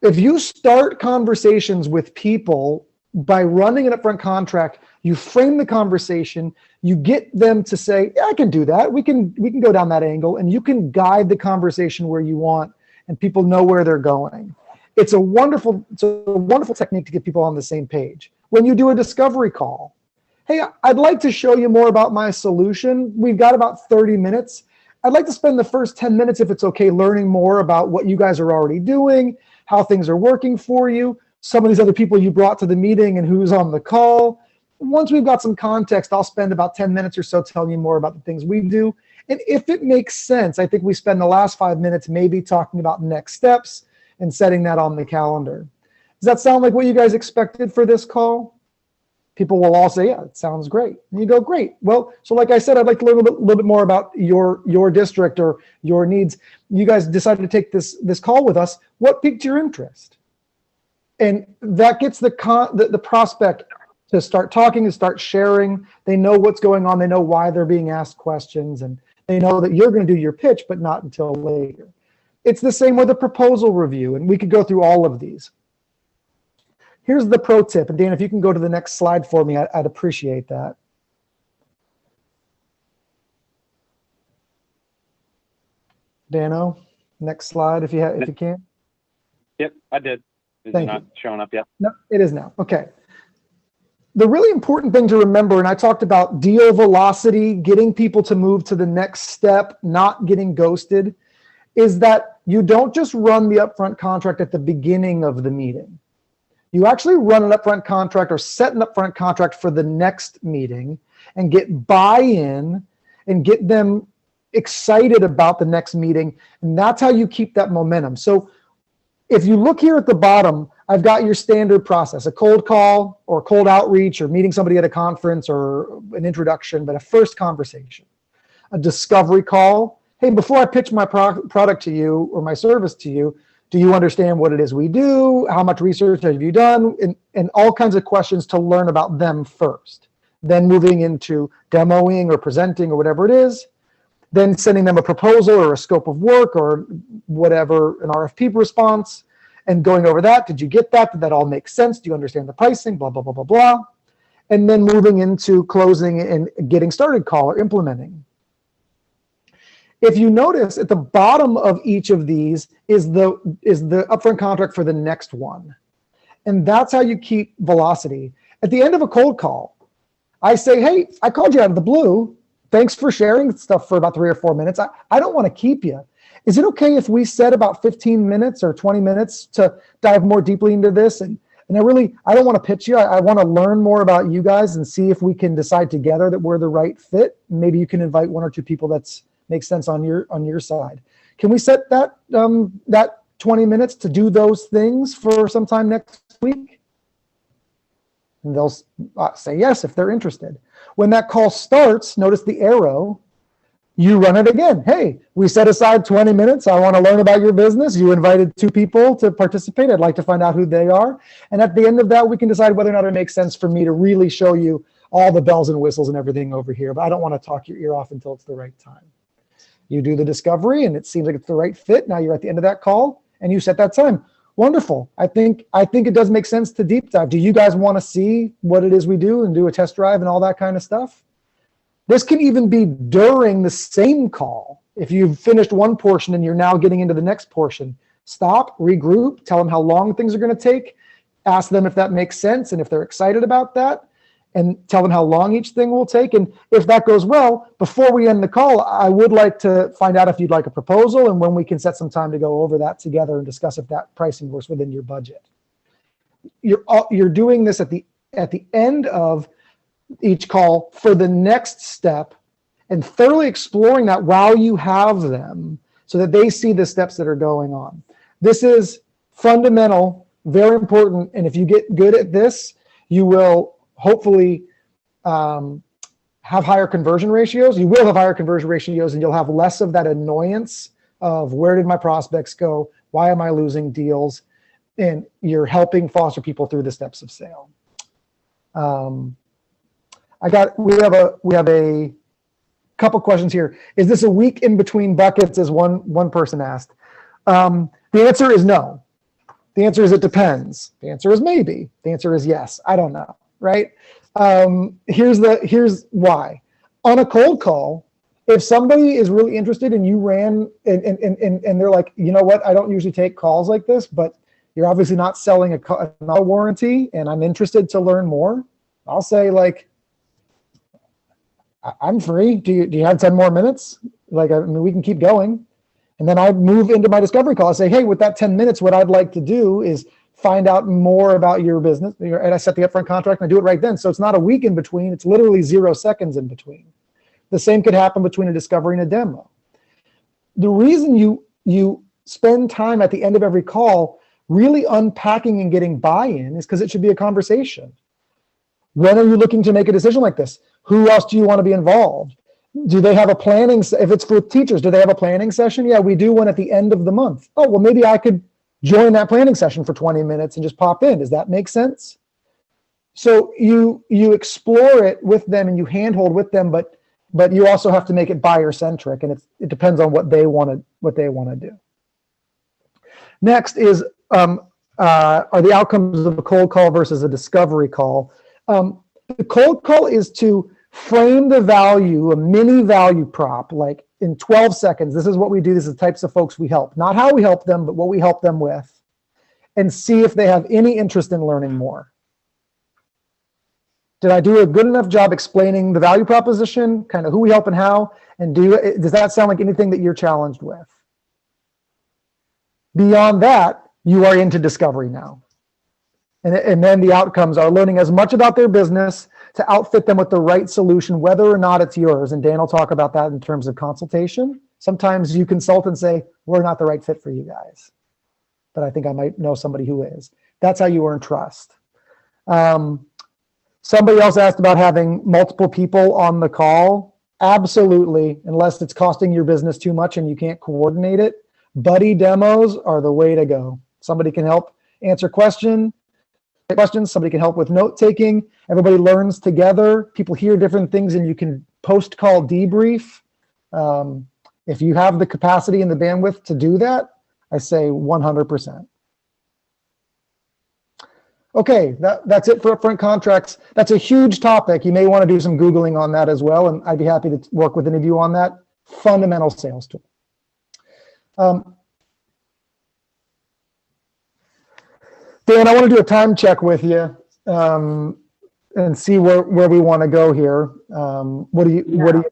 [SPEAKER 5] If you start conversations with people by running an upfront contract, you frame the conversation, you get them to say, yeah, I can do that. We can go down that angle, and you can guide the conversation where you want, and people know where they're going. It's a wonderful technique to get people on the same page. When you do a discovery call, hey, I'd like to show you more about my solution. We've got about 30 minutes. I'd like to spend the first 10 minutes, if it's okay, learning more about what you guys are already doing, how things are working for you, some of these other people you brought to the meeting and who's on the call. Once we've got some context, I'll spend about 10 minutes or so telling you more about the things we do. And if it makes sense, I think we spend the last 5 minutes maybe talking about next steps and setting that on the calendar. Does that sound like what you guys expected for this call? People will all say, yeah, it sounds great. And you go, great. Well, so like I said, I'd like to learn a little bit more about your district or your needs. You guys decided to take this call with us. What piqued your interest? And that gets the prospect to start talking, to start sharing. They know what's going on. They know why they're being asked questions, and they know that you're going to do your pitch, but not until later. It's the same with a proposal review, and we could go through all of these. Here's the pro tip, and Dan, if you can go to the next slide for me, I'd appreciate that. Dano, next slide if you can.
[SPEAKER 2] Yep, I did. Is it not showing up yet?
[SPEAKER 5] No, it is now. Okay. The really important thing to remember, and I talked about deal velocity, getting people to move to the next step, not getting ghosted, is that you don't just run the upfront contract at the beginning of the meeting. You actually run an upfront contract or set an upfront contract for the next meeting and get buy-in and get them excited about the next meeting. And that's how you keep that momentum. So if you look here at the bottom, I've got your standard process, a cold call or cold outreach or meeting somebody at a conference or an introduction, but a first conversation. A discovery call. Hey, before I pitch my product to you or my service to you, do you understand what it is we do? How much research have you done? And all kinds of questions to learn about them first. Then moving into demoing or presenting or whatever it is. Then sending them a proposal or a scope of work or whatever, an RFP response, and going over that. Did you get that? Did that all make sense? Do you understand the pricing? Blah, blah, blah, blah, blah. And then moving into closing and getting started call or implementing. If you notice at the bottom of each of these is the upfront contract for the next one. And that's how you keep velocity. At the end of a cold call, I say, hey, I called you out of the blue. Thanks for sharing stuff for about 3 or 4 minutes. I don't want to keep you. Is it okay if we set about 15 minutes or 20 minutes to dive more deeply into this? And I don't want to pitch you. I want to learn more about you guys and see if we can decide together that we're the right fit. Maybe you can invite 1 or 2 people that's makes sense on your side. Can we set that 20 minutes to do those things for sometime next week? And they'll say yes if they're interested. When that call starts, notice the arrow, you run it again. Hey, we set aside 20 minutes. I want to learn about your business. You invited 2 people to participate. I'd like to find out who they are. And at the end of that, we can decide whether or not it makes sense for me to really show you all the bells and whistles and everything over here. But I don't want to talk your ear off until it's the right time. You do the discovery and it seems like it's the right fit. Now you're at the end of that call and you set that time. Wonderful. I think it does make sense to deep dive. Do you guys want to see what it is we do and do a test drive and all that kind of stuff? This can even be during the same call. If you've finished one portion and you're now getting into the next portion, stop, regroup, tell them how long things are going to take, ask them if that makes sense and if they're excited about that, and tell them how long each thing will take. And if that goes well, before we end the call, I would like to find out if you'd like a proposal and when we can set some time to go over that together and discuss if that pricing works within your budget. You're doing this at the end of each call for the next step and thoroughly exploring that while you have them so that they see the steps that are going on. This is fundamental, very important. And if you get good at this, you will hopefully have higher conversion ratios. You will have higher conversion ratios and you'll have less of that annoyance of where did my prospects go? Why am I losing deals? And you're helping foster people through the steps of sale. We have a couple questions here. Is this a week in between buckets, as one person asked? The answer is no. The answer is it depends. The answer is maybe. The answer is yes. I don't know, right? Here's why. On a cold call, if somebody is really interested and you ran and they're like, you know what, I don't usually take calls like this, but you're obviously not selling a warranty and I'm interested to learn more, I'll say like, I'm free. Do you have 10 more minutes? Like, I mean, we can keep going. And then I move into my discovery call. I say, hey, with that 10 minutes, what I'd like to do is find out more about your business. And I set the upfront contract and I do it right then. So it's not a week in between. It's literally 0 seconds in between. The same could happen between a discovery and a demo. The reason you spend time at the end of every call really unpacking and getting buy-in is because it should be a conversation. When are you looking to make a decision like this? Who else do you want to be involved? Do they have a planning? If it's for teachers, do they have a planning session? Yeah, we do one at the end of the month. Oh, well, maybe I could join that planning session for 20 minutes and just pop in. Does that make sense? So you explore it with them and you handhold with them, but you also have to make it buyer centric, and it depends on what they want to do. Next is are the outcomes of a cold call versus a discovery call. The cold call is to frame the value, a mini value prop, like in 12 seconds. This is what we do. This is the types of folks we help. Not how we help them, but what we help them with. And see if they have any interest in learning more. Did I do a good enough job explaining the value proposition, kind of who we help and how? And does that sound like anything that you're challenged with? Beyond that, you are into discovery now. And then the outcomes are learning as much about their business to outfit them with the right solution, whether or not it's yours. And Dan will talk about that in terms of consultation. Sometimes you consult and say, we're not the right fit for you guys, but I think I might know somebody who is. That's how you earn trust. Somebody else asked about having multiple people on the call. Absolutely, unless it's costing your business too much and you can't coordinate it. Buddy demos are the way to go. Somebody can help answer questions. Somebody can help with note taking. Everybody learns together. People hear different things and you can post-call debrief. If you have the capacity and the bandwidth to do that, I say 100%. Okay, that's it for upfront contracts. That's a huge topic. You may want to do some Googling on that as well, and I'd be happy to work with any of you on that. Fundamental sales tool. Dan, I want to do a time check with you and see where we want to go here. What do you think?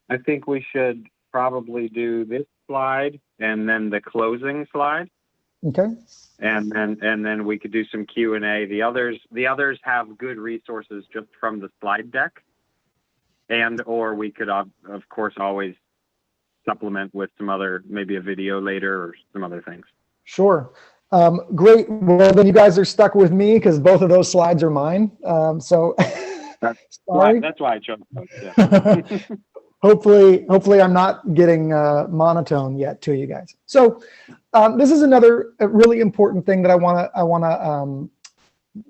[SPEAKER 2] I think we should probably do this slide and then the closing slide.
[SPEAKER 5] Okay.
[SPEAKER 2] And then we could do some Q&A. The others have good resources just from the slide deck, or we could of course always supplement with some other, maybe a video later or some other things.
[SPEAKER 5] Sure. Great. Well, then you guys are stuck with me because both of those slides are mine. So sorry.
[SPEAKER 2] That's why I chose those. Yeah.
[SPEAKER 5] Hopefully I'm not getting monotone yet to you guys. So this is another really important thing that I want to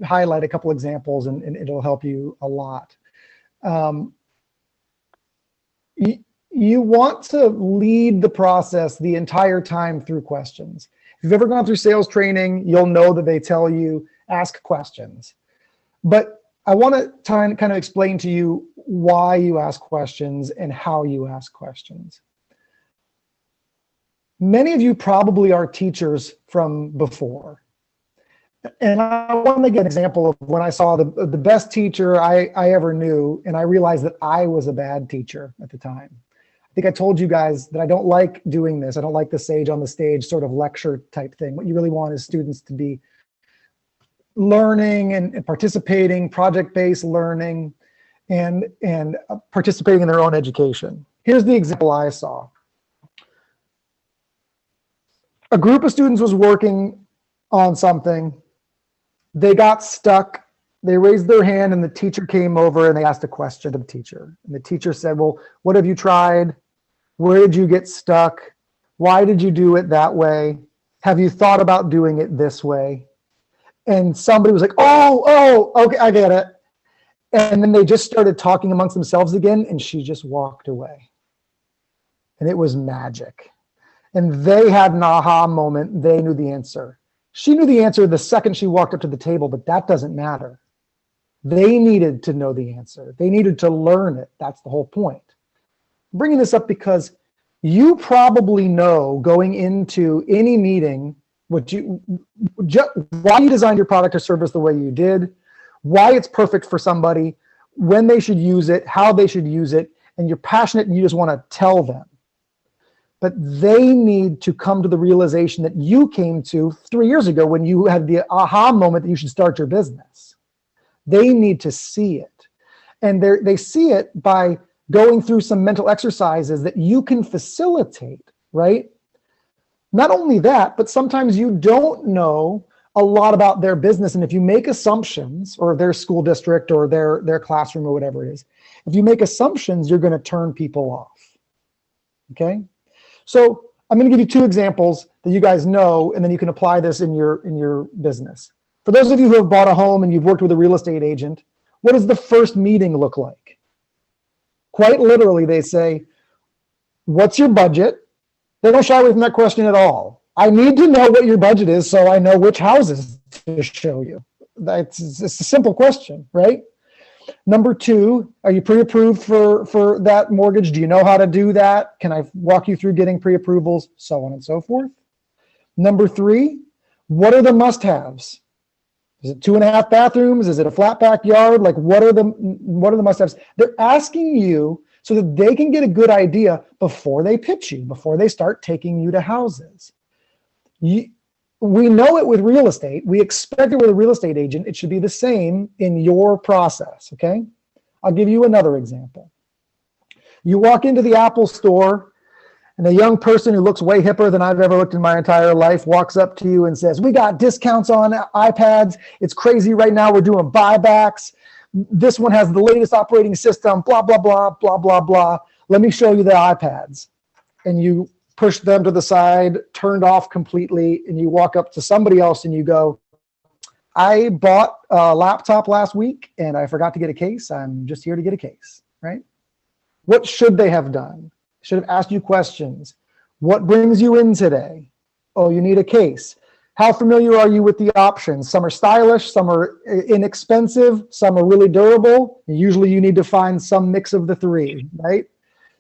[SPEAKER 5] highlight a couple examples, and it'll help you a lot. You want to lead the process the entire time through questions. If you've ever gone through sales training, you'll know that they tell you ask questions. But I want to kind of explain to you why you ask questions and how you ask questions. Many of you probably are teachers from before. And I want to get an example of when I saw the best teacher I ever knew, and I realized that I was a bad teacher at the time. I think I told you guys that I don't like doing this. I don't like the sage on the stage sort of lecture type thing. What you really want is students to be learning and participating, project-based learning, and participating in their own education. Here's the example I saw. A group of students was working on something. They got stuck. They raised their hand and the teacher came over and they asked a question to the teacher. And the teacher said, well, what have you tried? Where did you get stuck? Why did you do it that way? Have you thought about doing it this way? And somebody was like, oh, okay, I get it. And then they just started talking amongst themselves again, and she just walked away. And it was magic. And they had an aha moment. They knew the answer. She knew the answer the second she walked up to the table, but that doesn't matter. They needed to know the answer. They needed to learn it. That's the whole point. I'm bringing this up because you probably know going into any meeting why you designed your product or service the way you did, why it's perfect for somebody, when they should use it, how they should use it, and you're passionate and you just want to tell them. But they need to come to the realization that you came to 3 years ago when you had the aha moment that you should start your business. They need to see it. And they see it by going through some mental exercises that you can facilitate, right? Not only that, but sometimes you don't know a lot about their business. And if you make assumptions, or their school district or their classroom or whatever it is, if you make assumptions, you're going to turn people off. Okay? So I'm going to give you two examples that you guys know, and then you can apply this in your business. For those of you who have bought a home and you've worked with a real estate agent, what does the first meeting look like? Quite literally, they say, what's your budget? They don't shy away from that question at all. I need to know what your budget is so I know which houses to show you. It's a simple question, right? Number two, are you pre-approved for that mortgage? Do you know how to do that? Can I walk you through getting pre-approvals? So on and so forth. Number three, what are the must-haves? Is it 2.5 bathrooms? Is it a flat backyard? Like what are the must-haves? They're asking you so that they can get a good idea before they pitch you, before they start taking you to houses. We know it with real estate. We expect it with a real estate agent. It should be the same in your process, okay? I'll give you another example. You walk into the Apple store and a young person who looks way hipper than I've ever looked in my entire life walks up to you and says, we got discounts on iPads. It's crazy right now. We're doing buybacks. This one has the latest operating system, blah, blah, blah, blah, blah, blah. Let me show you the iPads. And you push them to the side, turned off completely, and you walk up to somebody else and you go, I bought a laptop last week and I forgot to get a case. I'm just here to get a case, right? What should they have done? Should have asked you questions. What brings you in today? Oh, you need a case. How familiar are you with the options? Some are stylish, some are inexpensive, some are really durable. Usually you need to find some mix of the three, right?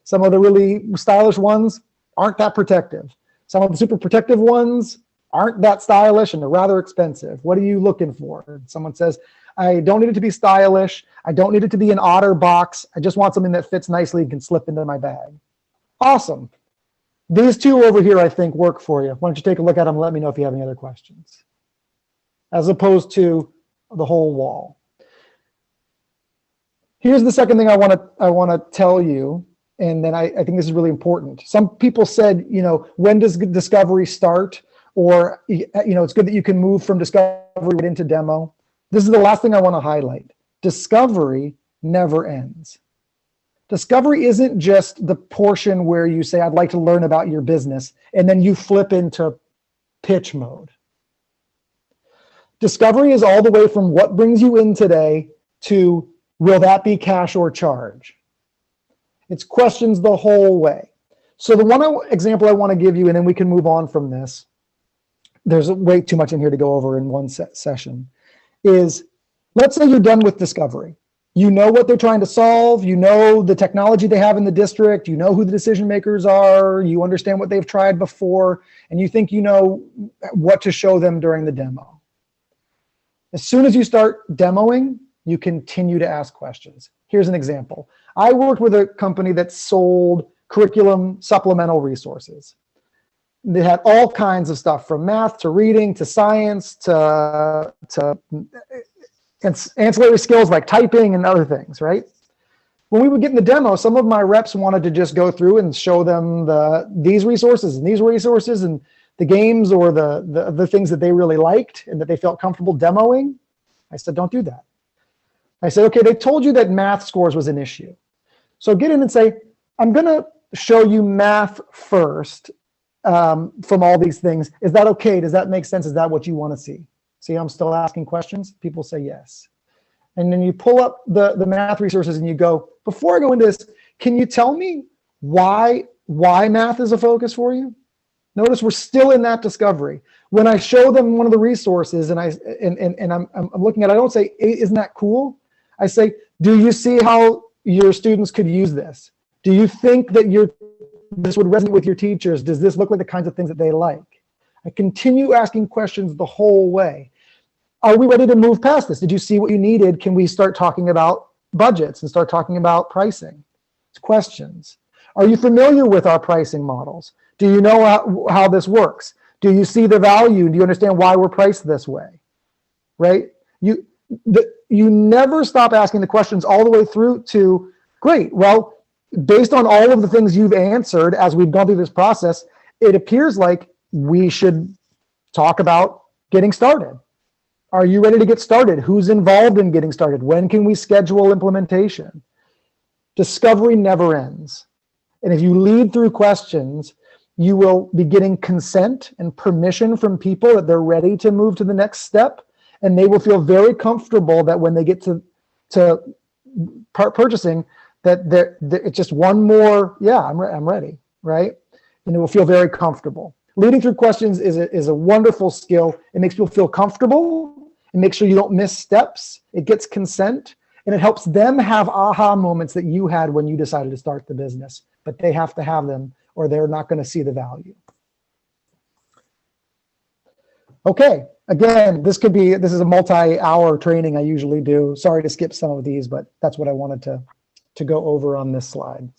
[SPEAKER 5] Some of the really stylish ones aren't that protective. Some of the super protective ones aren't that stylish and they're rather expensive. What are you looking for? Someone says, I don't need it to be stylish. I don't need it to be an otter box. I just want something that fits nicely and can slip into my bag. Awesome. These two over here, I think, work for you. Why don't you take a look at them and let me know if you have any other questions, as opposed to the whole wall. Here's the second thing I want to tell you, and then I think this is really important. Some people said, you know, when does discovery start? or, it's good that you can move from discovery into demo. This is the last thing I want to highlight. Discovery never ends. Discovery isn't just the portion where you say, I'd like to learn about your business, and then you flip into pitch mode. Discovery is all the way from what brings you in today to will that be cash or charge? It's questions the whole way. So the one example I want to give you, and then we can move on from this, there's way too much in here to go over in one session, is let's say you're done with discovery. You know what they're trying to solve. You know the technology they have in the district. You know who the decision makers are. You understand what they've tried before, and you think you know what to show them during the demo. As soon as you start demoing, you continue to ask questions. Here's an example. I worked with a company that sold curriculum supplemental resources. They had all kinds of stuff from math to reading to science to ancillary skills like typing and other things, right? When we would get in the demo, some of my reps wanted to just go through and show them these resources and the games or the things that they really liked and that they felt comfortable demoing. I said, don't do that. I said, okay, they told you that math scores was an issue. So get in and say, I'm going to show you math first from all these things. Is that okay? Does that make sense? Is that what you want to see? See, I'm still asking questions. People say yes. And then you pull up the math resources and you go, before I go into this, can you tell me why math is a focus for you? Notice we're still in that discovery. When I show them one of the resources and I'm looking at it, I don't say, hey, isn't that cool? I say, do you see how your students could use this? Do you think that this would resonate with your teachers? Does this look like the kinds of things that they like? I continue asking questions the whole way. Are we ready to move past this? Did you see what you needed? Can we start talking about budgets and start talking about pricing? It's questions. Are you familiar with our pricing models? Do you know how this works? Do you see the value? Do you understand why we're priced this way? Right? You never stop asking the questions all the way through to, great, well, based on all of the things you've answered as we've gone through this process, it appears like we should talk about getting started. Are you ready to get started? Who's involved in getting started? When can we schedule implementation? Discovery never ends. And if you lead through questions, you will be getting consent and permission from people that they're ready to move to the next step. And they will feel very comfortable that when they get to purchasing, that it's just one more, yeah, I'm ready, right? And it will feel very comfortable. Leading through questions is a wonderful skill. It makes people feel comfortable. It makes sure you don't miss steps. It gets consent, and it helps them have aha moments that you had when you decided to start the business. But they have to have them, or they're not going to see the value. Okay, again, this is a multi-hour training I usually do. Sorry to skip some of these, but that's what I wanted to go over on this slide.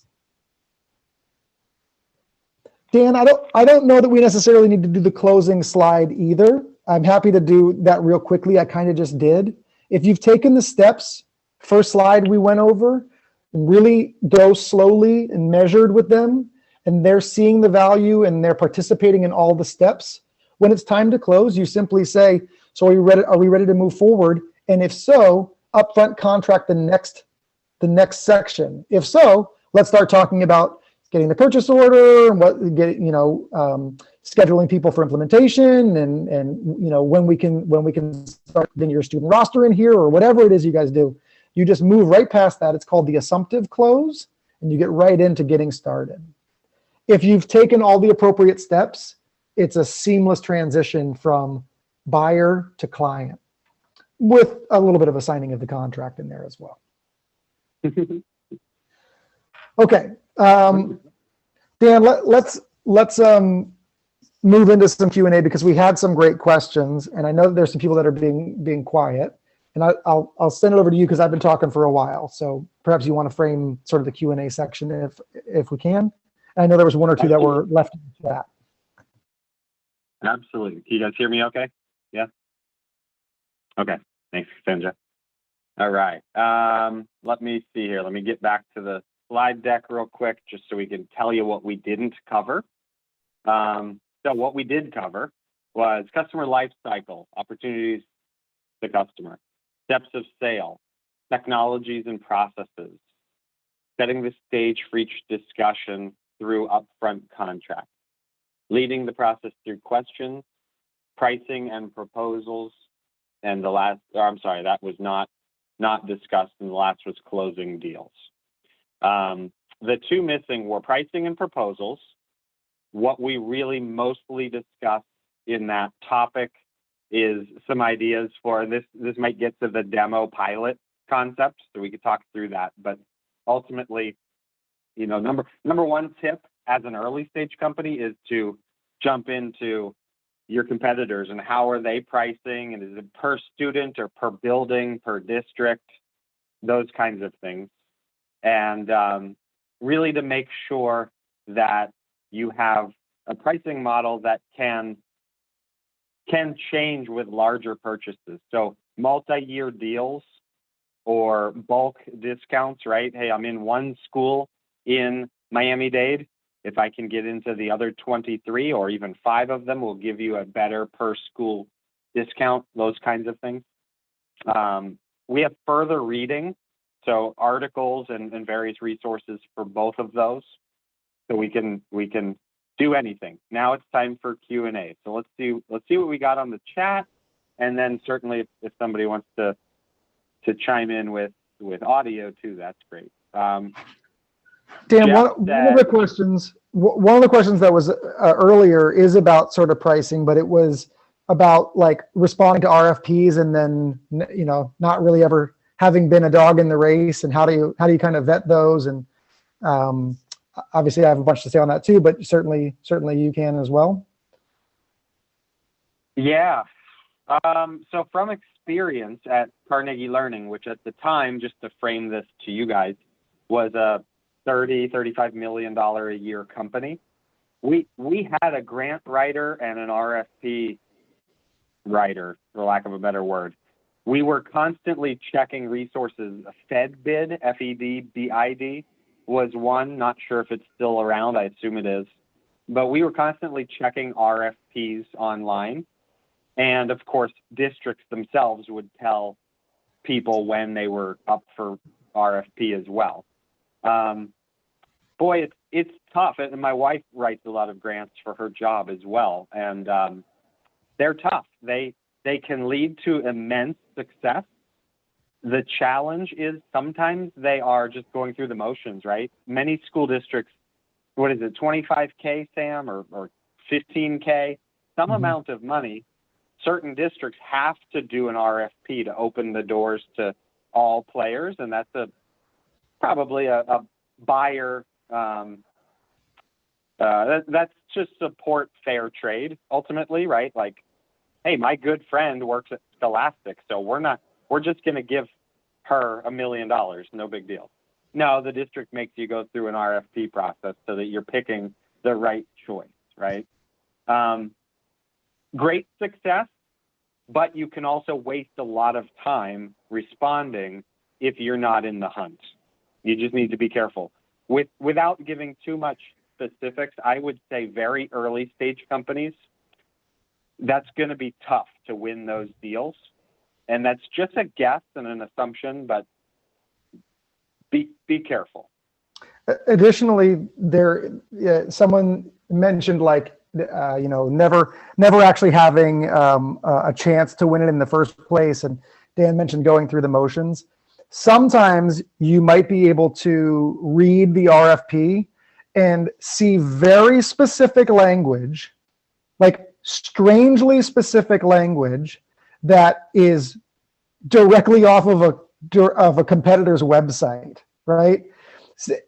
[SPEAKER 5] Dan, I don't know that we necessarily need to do the closing slide either. I'm happy to do that real quickly. I kind of just did. If you've taken the steps, first slide we went over, and really go slowly and measured with them, and they're seeing the value and they're participating in all the steps, when it's time to close, you simply say, so are we ready to move forward? And if so, upfront contract the next section. If so, let's start talking about getting the purchase order and scheduling people for implementation and when we can start getting your student roster in here or whatever it is you guys do. You just move right past that. It's called the assumptive close, and you get right into getting started. If you've taken all the appropriate steps, it's a seamless transition from buyer to client with a little bit of a signing of the contract in there as well. Okay, Dan, let's move into some Q&A because we had some great questions, and I know that there's some people that are being quiet, and I'll send it over to you because I've been talking for a while. So perhaps you want to frame sort of the Q&A section if we can. I know there was one or two that were left in the chat.
[SPEAKER 2] Absolutely. Can you guys hear me okay? Yeah? Okay. Thanks, Sandra. All right. Let me see here. Let me get back to the slide deck real quick just so we can tell you what we didn't cover. So what we did cover was customer lifecycle, opportunities to customer, steps of sale, technologies and processes, setting the stage for each discussion through upfront contract, leading the process through questions, pricing and proposals, and that was not discussed, and the last was closing deals. The two missing were pricing and proposals. What we really mostly discussed in that topic is some ideas for this. This might get to the demo pilot concept, so we could talk through that. But ultimately, number one tip as an early stage company is to jump into your competitors and how are they pricing, and is it per student or per building, per district, those kinds of things. And really to make sure that you have a pricing model that can change with larger purchases. So multi-year deals or bulk discounts, right? Hey, I'm in one school in Miami-Dade. If I can get into the other 23 or even 5 of them, we'll give you a better per school discount, those kinds of things. We have further reading, so articles and various resources for both of those. So we can do anything. Now it's time for Q&A. So let's see what we got on the chat, and then certainly if somebody wants to chime in with audio too, that's great.
[SPEAKER 5] Dan, one of the questions that was earlier is about sort of pricing, but it was about like responding to RFPs and then not really ever having been a dog in the race, and how do you kind of vet those? And obviously I have a bunch to say on that too, but certainly you can as well.
[SPEAKER 2] Yeah. So from experience at Carnegie Learning, which at the time, just to frame this to you guys, was a $35 million a year company. We had a grant writer and an RFP writer, for lack of a better word. We were constantly checking resources. FedBid, FEDBID, was one. Not sure if it's still around. I assume it is. But we were constantly checking RFPs online. And of course, districts themselves would tell people when they were up for RFP as well. Boy, it's tough. And my wife writes a lot of grants for her job as well. And they're tough. They can lead to immense success. The challenge is sometimes they are just going through the motions, right? Many school districts, what is it, 25K, Sam, or 15K, some amount of money. Certain districts have to do an RFP to open the doors to all players, and that's probably a buyer. That's to support fair trade ultimately, right? Like, hey, my good friend works at Scholastic, so we're just going to give her $1 million, no big deal. No, the district makes you go through an RFP process so that you're picking the right choice, right? Great success, but you can also waste a lot of time responding if you're not in the hunt. You just need to be careful. Without giving too much specifics, I would say very early stage companies, that's going to be tough to win those deals. And that's just a guess and an assumption, but be careful.
[SPEAKER 5] Additionally, someone mentioned never actually having a chance to win it in the first place. And Dan mentioned going through the motions. Sometimes you might be able to read the RFP and see very specific language, like strangely specific language that is directly off of a competitor's website, right?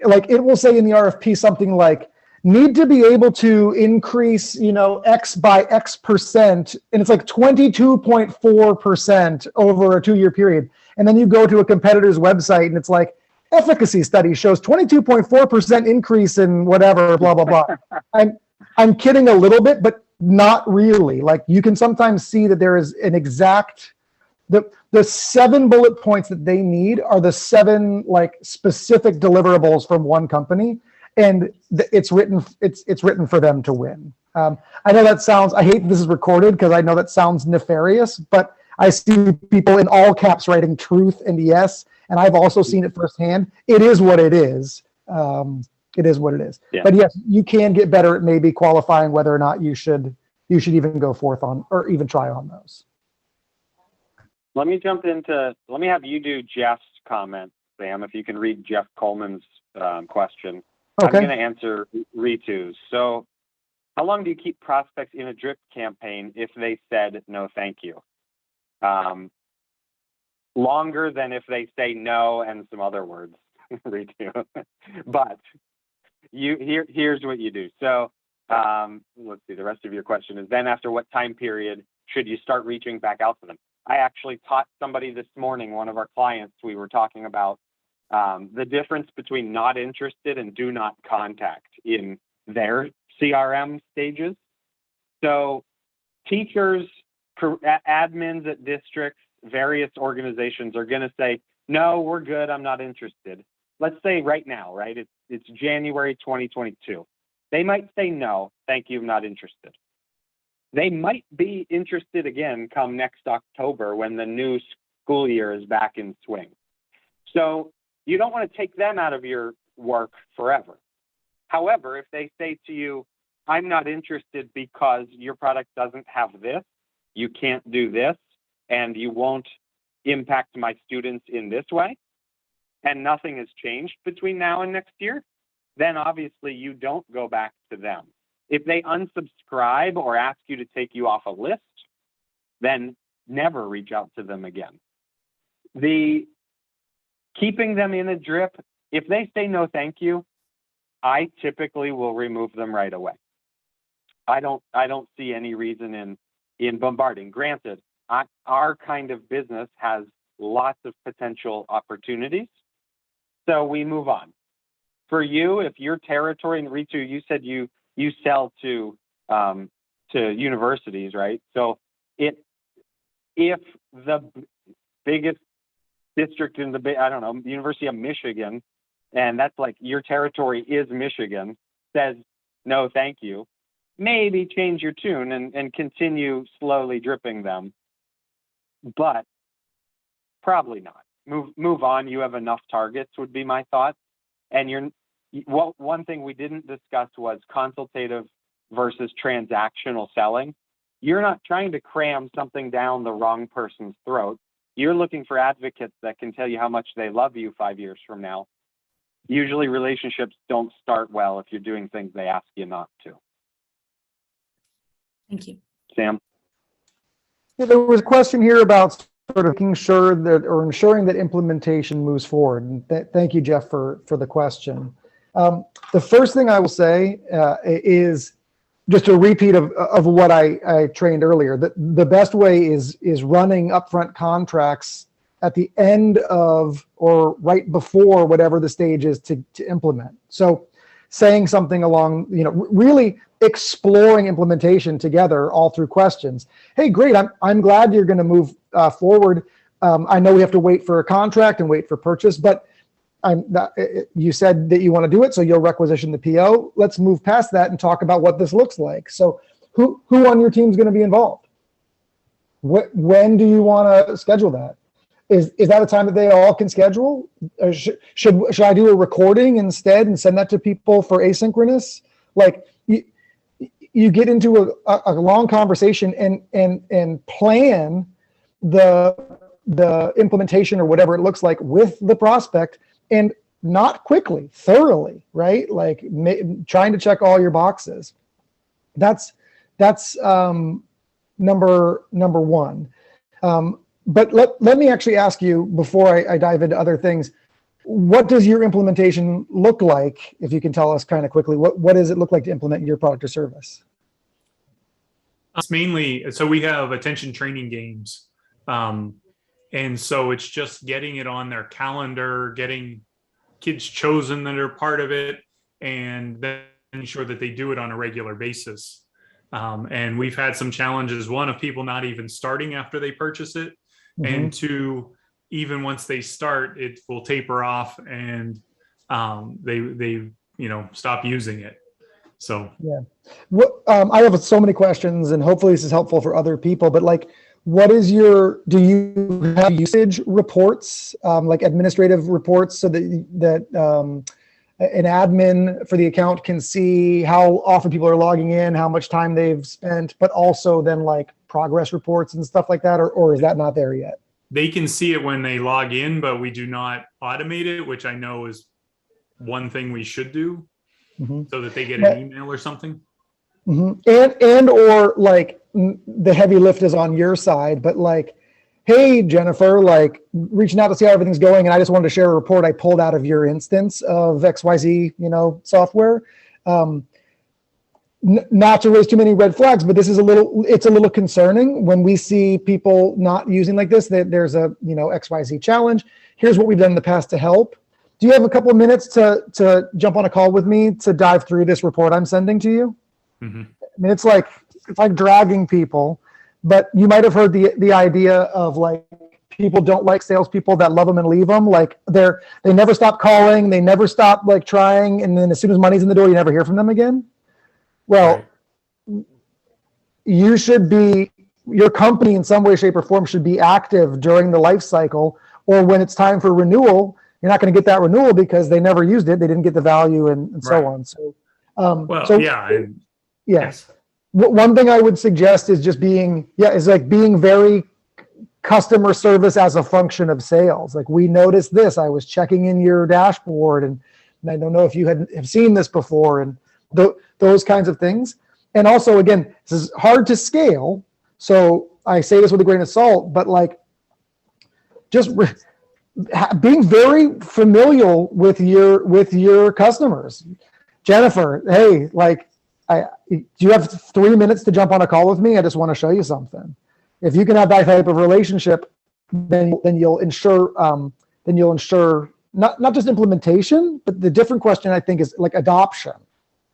[SPEAKER 5] Like it will say in the RFP something like, need to be able to increase, X by X%, and it's like 22.4% over a 2-year period. And then you go to a competitor's website and it's like, efficacy study shows 22.4% increase in whatever, blah, blah, blah. I'm kidding a little bit, but not really. Like you can sometimes see that there is an exact, the 7 bullet points that they need are the 7 like specific deliverables from one company. And it's written for them to win. I know that sounds, I hate this is recorded because I know that sounds nefarious, but I see people in all caps writing truth and yes, and I've also seen it firsthand. It is what it is. It is what it is.
[SPEAKER 2] Yeah.
[SPEAKER 5] But yes, you can get better at maybe qualifying whether or not you should even go forth on or even try on those.
[SPEAKER 2] Let me have you do Jeff's comment, Sam, if you can read Jeff Coleman's question.
[SPEAKER 5] Okay.
[SPEAKER 2] I'm going to answer Ritu's. So how long do you keep prospects in a drip campaign if they said no thank you? Longer than if they say no and some other words, Ritu. But here's what you do. So let's see, the rest of your question is then after what time period should you start reaching back out to them? I actually taught somebody this morning, one of our clients, we were talking about the difference between not interested and do not contact in their CRM stages. So teachers, admins at districts, various organizations are going to say, no, we're good, I'm not interested. Let's say right now, right? It's January 2022. They might say no, thank you, I'm not interested. They might be interested again come next October when the new school year is back in swing. So you don't want to take them out of your work forever. However, if they say to you, I'm not interested because your product doesn't have this, you can't do this, and you won't impact my students in this way, and nothing has changed between now and next year, then obviously you don't go back to them. If they unsubscribe or ask you to take you off a list, then never reach out to them again. The keeping them in a drip, if they say no thank you, I typically will remove them right away. I don't see any reason in bombarding. Granted, our kind of business has lots of potential opportunities, so we move on. For you, if your territory, and Ritu, you said you sell to universities, right? So if the biggest district in the University of Michigan, and that's like your territory is Michigan, says no thank you, maybe change your tune and continue slowly dripping them, but probably not. Move on. You have enough targets would be my thought. And one thing we didn't discuss was consultative versus transactional selling. You're not trying to cram something down the wrong person's throat. You're looking for advocates that can tell you how much they love you 5 years from now. Usually relationships don't start well if you're doing things they ask you not to.
[SPEAKER 4] Thank you.
[SPEAKER 2] Sam?
[SPEAKER 5] Yeah, there was a question here about sort of making sure that or ensuring that implementation moves forward. And thank you, Jeff, for the question. The first thing I will say is just a repeat of what I trained earlier. The best way is running upfront contracts at the end of or right before whatever the stage is to implement. So saying something along, really exploring implementation together all through questions. Hey, great, I'm glad you're going to move forward. I know we have to wait for a contract and wait for purchase, but you said that you want to do it, so you'll requisition the PO. Let's move past that and talk about what this looks like. So who on your team is going to be involved? When do you want to schedule that? Is that a time that they all can schedule? Should I do a recording instead and send that to people for asynchronous? Like you get into a long conversation and plan the implementation or whatever it looks like with the prospect, and not quickly, thoroughly, right? Like trying to check all your boxes. That's number one. But let me actually ask you before I dive into other things, what does your implementation look like? If you can tell us kind of quickly, what does it look like to implement your product or service?
[SPEAKER 6] It's mainly, so we have attention training games. And so it's just getting it on their calendar, getting kids chosen that are part of it, and then ensure that they do it on a regular basis. And we've had some challenges, one of people not even starting after they purchase it, and two, even once they start, it will taper off and they stop using it. So
[SPEAKER 5] I have so many questions, and hopefully this is helpful for other people, but like, do you have usage reports, like administrative reports, so that an admin for the account can see how often people are logging in, how much time they've spent, but also then like progress reports and stuff like that, or is that not there yet?
[SPEAKER 6] they can see it when they log in, but we do not automate it, which I know is one thing we should do, so that they get an email or something.
[SPEAKER 5] And or like the heavy lift is on your side, but like, hey, Jennifer, like reaching out to see how everything's going, and I just wanted to share a report I pulled out of your instance of XYZ, software. Not to raise too many red flags, but it's a little concerning when we see people not using like this, that there's a, XYZ challenge. Here's what we've done in the past to help. Do you have a couple of minutes to jump on a call with me to dive through this report I'm sending to you? I mean, it's like dragging people, but you might have heard the idea of like, people don't like salespeople that love them and leave them. Like they never stop calling, they never stop like trying, and then as soon as money's in the door, you never hear from them again. Well, you should be, your company in some way, shape, or form should be active during the life cycle, or when it's time for renewal. You're not going to get that renewal because they never used it, they didn't get the value, and so on. So, yes. One thing I would suggest is just being very customer service as a function of sales. Like, we noticed this. I was checking in your dashboard, and I don't know if you have seen this before, and those kinds of things. And also, again, this is hard to scale, so I say this with a grain of salt, but like, just being very familial with your customers. Jennifer, hey, like, do you have 3 minutes to jump on a call with me? I just want to show you something. If you can have that type of relationship, then you'll ensure not just implementation, but the different question I think is like adoption,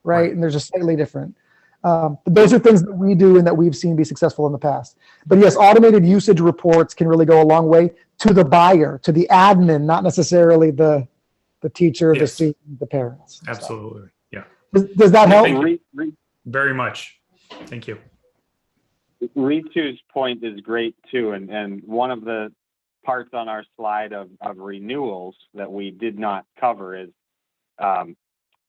[SPEAKER 5] right? And there's a slightly different. But those are things that we do and that we've seen be successful in the past. But yes, automated usage reports can really go a long way to the buyer, to the admin, not necessarily the teacher, the student, the parents.
[SPEAKER 6] Absolutely. Yeah.
[SPEAKER 5] Does that help?
[SPEAKER 6] Very much. Thank you.
[SPEAKER 2] Ritu's point is great too, and one of the parts on our slide of renewals that we did not cover is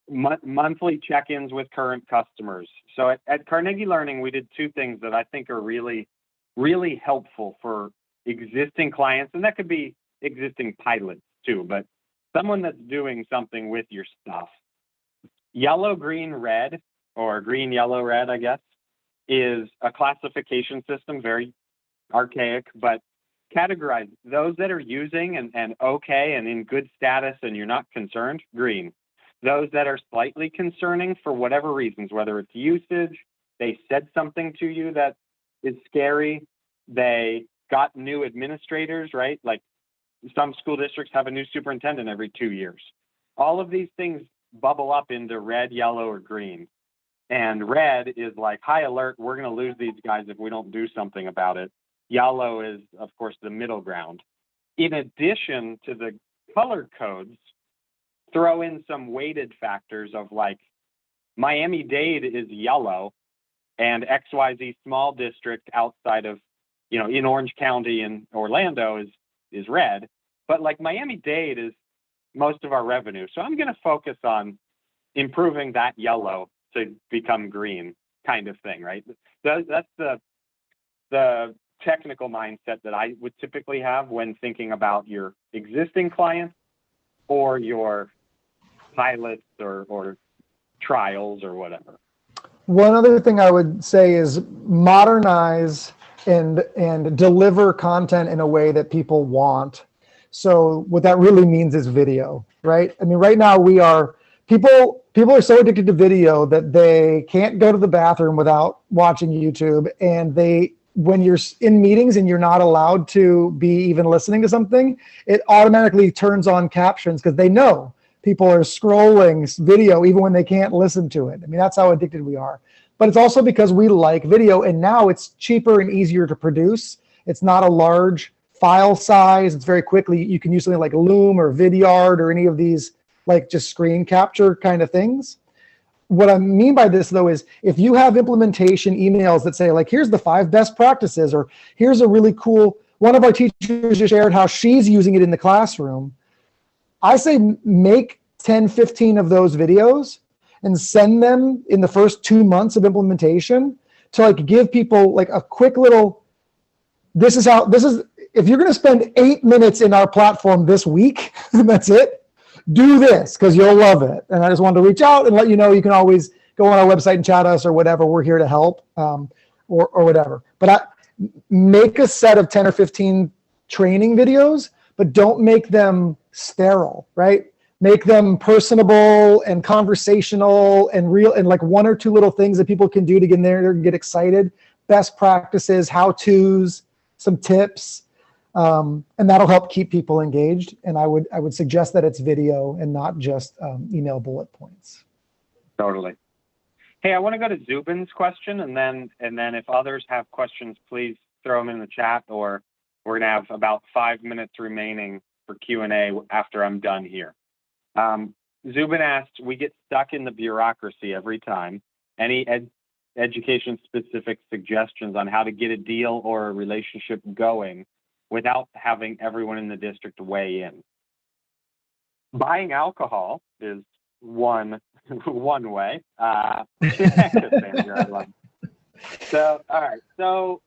[SPEAKER 2] monthly check-ins with current customers. So at Carnegie Learning, we did two things that I think are really, really helpful for existing clients, and that could be existing pilots too, but someone that's doing something with your stuff. Yellow, green, red, or green, yellow, red, I guess, is a classification system, very archaic, but categorize those that are using and okay and in good status and you're not concerned, green. Those that are slightly concerning for whatever reasons, whether it's usage, they said something to you that is scary, they got new administrators, right? Like some school districts have a new superintendent every 2 years. All of these things bubble up into red, yellow, or green. And red is like, high alert, we're going to lose these guys if we don't do something about it. Yellow is, of course, the middle ground. In addition to the color codes, throw in some weighted factors of like, Miami-Dade is yellow and XYZ small district outside of, in Orange County and Orlando is red. But like Miami-Dade is most of our revenue. So I'm going to focus on improving that yellow to become green kind of thing, right? That's the technical mindset that I would typically have when thinking about your existing clients or your pilots or trials or whatever.
[SPEAKER 5] One other thing I would say is modernize and deliver content in a way that people want. So what that really means is video, right? I mean, right now people are so addicted to video that they can't go to the bathroom without watching YouTube. And when you're in meetings and you're not allowed to be even listening to something, it automatically turns on captions because they know people are scrolling video even when they can't listen to it. I mean, that's how addicted we are. But it's also because we like video, and now it's cheaper and easier to produce. It's not a large file size. It's very quickly, you can use something like Loom or Vidyard or any of these like just screen capture kind of things. what I mean by this though is if you have implementation emails that say like, here's the 5 best practices, or here's a really cool, one of our teachers just shared how she's using it in the classroom. I say make 10, 15 of those videos and send them in the first 2 months of implementation to like give people like a quick little, if you're going to spend 8 minutes in our platform this week, that's it. Do this because you'll love it. And I just wanted to reach out and let you know you can always go on our website and chat us or whatever. We're here to help or whatever. But make a set of 10 or 15 training videos, but don't make them sterile, right? Make them personable and conversational and real, and like 1 or 2 little things that people can do to get in there and get excited. Best practices, how-tos, some tips. And that'll help keep people engaged. And I would suggest that it's video and not just email bullet points.
[SPEAKER 2] Totally. Hey, I want to go to Zubin's question, and then if others have questions, please throw them in the chat, or we're going to have about 5 minutes remaining for Q&A after I'm done here. Zubin asked, we get stuck in the bureaucracy every time. Any education-specific suggestions on how to get a deal or a relationship going without having everyone in the district weigh in? Buying alcohol is one way. So, all right. So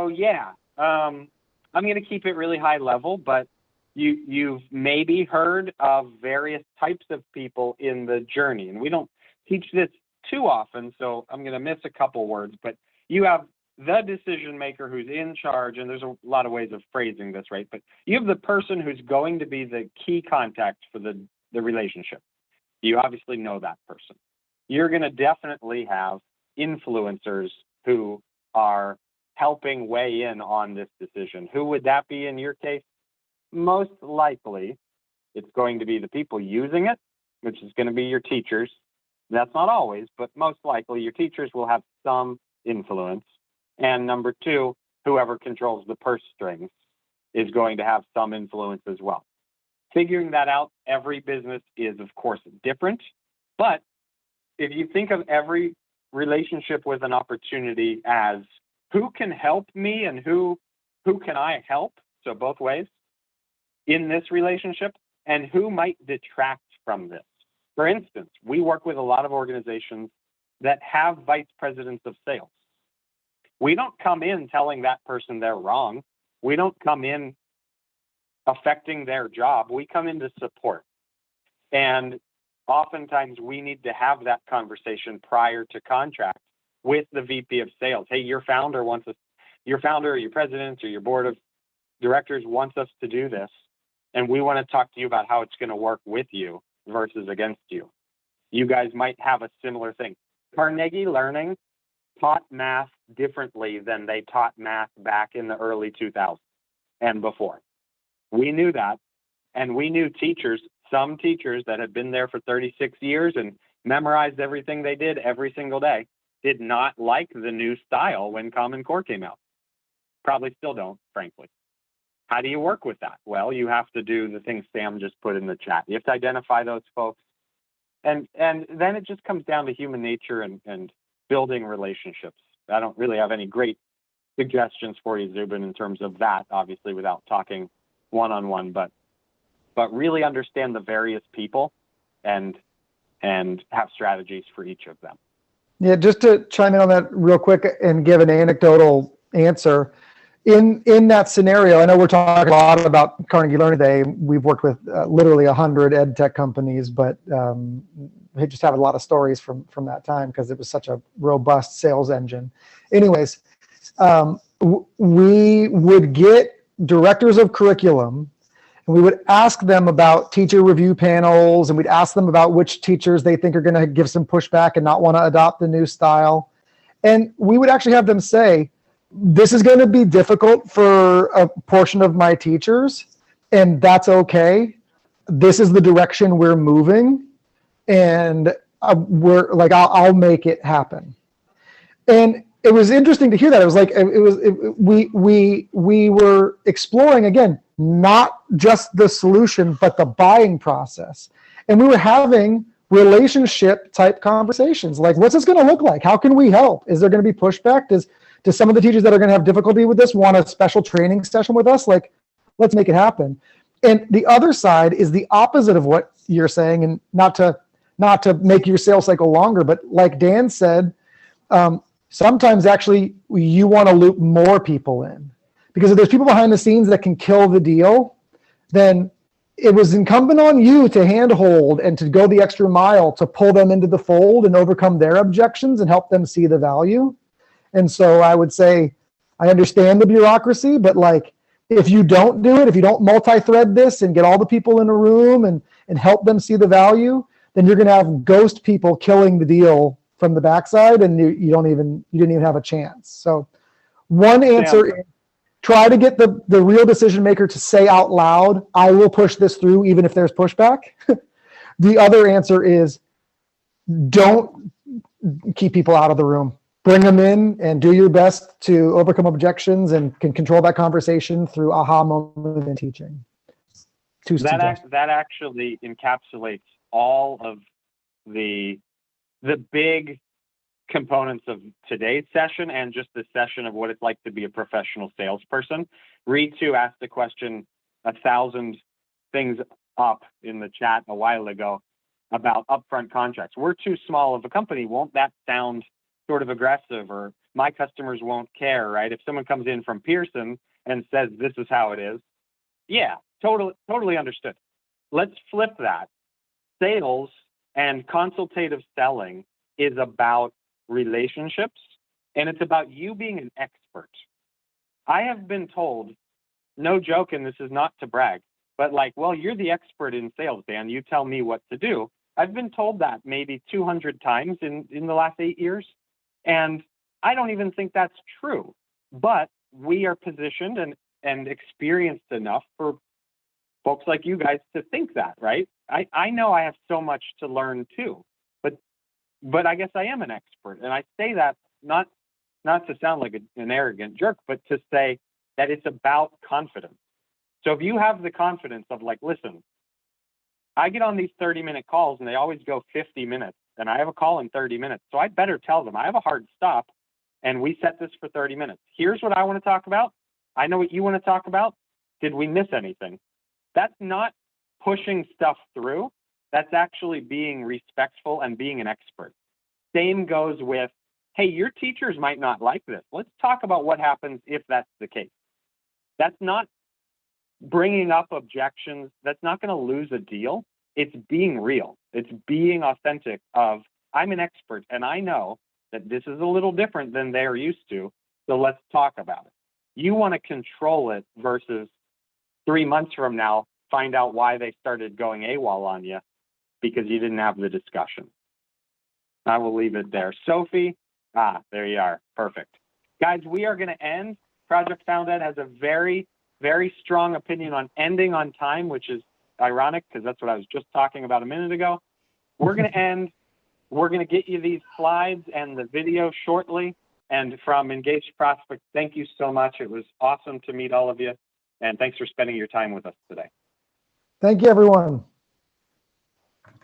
[SPEAKER 2] yeah. I'm going to keep it really high level, but you've maybe heard of various types of people in the journey, and we don't teach this too often, so I'm going to miss a couple words, but you have the decision maker who's in charge, and there's a lot of ways of phrasing this, right? But you have the person who's going to be the key contact for the relationship. You obviously know that person. You're going to definitely have influencers who are helping weigh in on this decision. Who would that be in your case? Most likely, it's going to be the people using it, which is going to be your teachers. That's not always, but most likely your teachers will have some influence. And number 2, whoever controls the purse strings is going to have some influence as well. Figuring that out, every business is, of course, different. But if you think of every relationship with an opportunity as who can help me and who can I help, so both ways, in this relationship, and who might detract from this. For instance, we work with a lot of organizations that have vice presidents of sales. We don't come in telling that person they're wrong. We don't come in affecting their job. We come in to support. And oftentimes we need to have that conversation prior to contract with the VP of sales. Hey, your founder or your president or your board of directors wants us to do this. And we want to talk to you about how it's going to work with you versus against you. You guys might have a similar thing. Carnegie Learning taught math differently than they taught math back in the early 2000s and before. We knew that, and we knew some teachers that had been there for 36 years and memorized everything they did every single day, did not like the new style when Common Core came out. Probably still don't, frankly. How do you work with that? Well, you have to do the things Sam just put in the chat. You have to identify those folks. And then it just comes down to human nature and building relationships. I don't really have any great suggestions for you, Zubin, in terms of that, obviously, without talking one-on-one, but really understand the various people and have strategies for each of them.
[SPEAKER 5] Yeah, just to chime in on that real quick and give an anecdotal answer. In that scenario, I know we're talking a lot about Carnegie Learning today. We've worked with literally 100 EdTech companies, but we just have a lot of stories from that time because it was such a robust sales engine. Anyways, we would get directors of curriculum, and we would ask them about teacher review panels, and we'd ask them about which teachers they think are going to give some pushback and not want to adopt the new style. And we would actually have them say, this is going to be difficult for a portion of my teachers, and that's okay. This is the direction we're moving, and I'll make it happen. And it was interesting to hear that. It was like we were exploring, again, not just the solution, but the buying process. And we were having relationship type conversations. Like, what's this going to look like? How can we help? Is there going to be pushback? Does some of the teachers that are going to have difficulty with this want a special training session with us? Like, let's make it happen. And the other side is the opposite of what you're saying, and not to make your sales cycle longer, but like Dan said, sometimes actually you want to loop more people in, because if there's people behind the scenes that can kill the deal, then it was incumbent on you to handhold and to go the extra mile to pull them into the fold and overcome their objections and help them see the value. And so I would say, I understand the bureaucracy, but like, if you don't do it, if you don't multi-thread this and get all the people in a room and help them see the value, then you're going to have ghost people killing the deal from the backside, and you didn't even have a chance. So one answer is try to get the real decision maker to say out loud, I will push this through even if there's pushback. The other answer is don't keep people out of the room. Bring them in and do your best to overcome objections and can control that conversation through aha moment in teaching.
[SPEAKER 2] That actually encapsulates all of the big components of today's session and just the session of what it's like to be a professional salesperson. Reed2 asked the question 1,000 things up in the chat a while ago about upfront contracts. We're too small of a company. Won't that sound sort of aggressive, or my customers won't care, right? If someone comes in from Pearson and says, this is how it is. Yeah, totally understood. Let's flip that. Sales and consultative selling is about relationships, and it's about you being an expert. I have been told, no joke, and this is not to brag, but like, well, you're the expert in sales, Dan. You tell me what to do. I've been told that maybe 200 times in the last 8 years, and I don't even think that's true. But we are positioned and experienced enough for folks like you guys to think that, right? I know I have so much to learn too, but I guess I am an expert. And I say that not to sound like an arrogant jerk, but to say that it's about confidence. So if you have the confidence of like, listen, I get on these 30-minute calls and they always go 50 minutes and I have a call in 30 minutes. So I better tell them I have a hard stop and we set this for 30 minutes. Here's what I want to talk about. I know what you want to talk about. Did we miss anything? That's not pushing stuff through. That's actually being respectful and being an expert. Same goes with, hey, your teachers might not like this. Let's talk about what happens if that's the case. That's not bringing up objections. That's not going to lose a deal. It's being real. It's being authentic of, I'm an expert and I know that this is a little different than they're used to. So let's talk about it. You want to control it versus 3 months from now, find out why they started going AWOL on you because you didn't have the discussion. I will leave it there. Sophie, there you are. Perfect. Guys, we are going to end. Project FoundEd has a very, very strong opinion on ending on time, which is ironic because that's what I was just talking about a minute ago. We're going to end. We're going to get you these slides and the video shortly. And from Engaged Prospect, thank you so much. It was awesome to meet all of you. And thanks for spending your time with us today.
[SPEAKER 5] Thank you, everyone.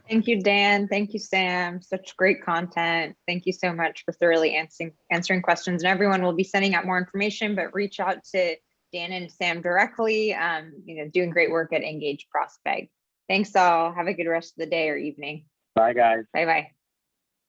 [SPEAKER 1] Thank you, Dan. Thank you, Sam. Such great content. Thank you so much for thoroughly answering questions. And everyone will be sending out more information, but reach out to Dan and Sam directly. Doing great work at Engaged Prospect. Thanks all. Have a good rest of the day or evening.
[SPEAKER 2] Bye, guys.
[SPEAKER 1] Bye-bye.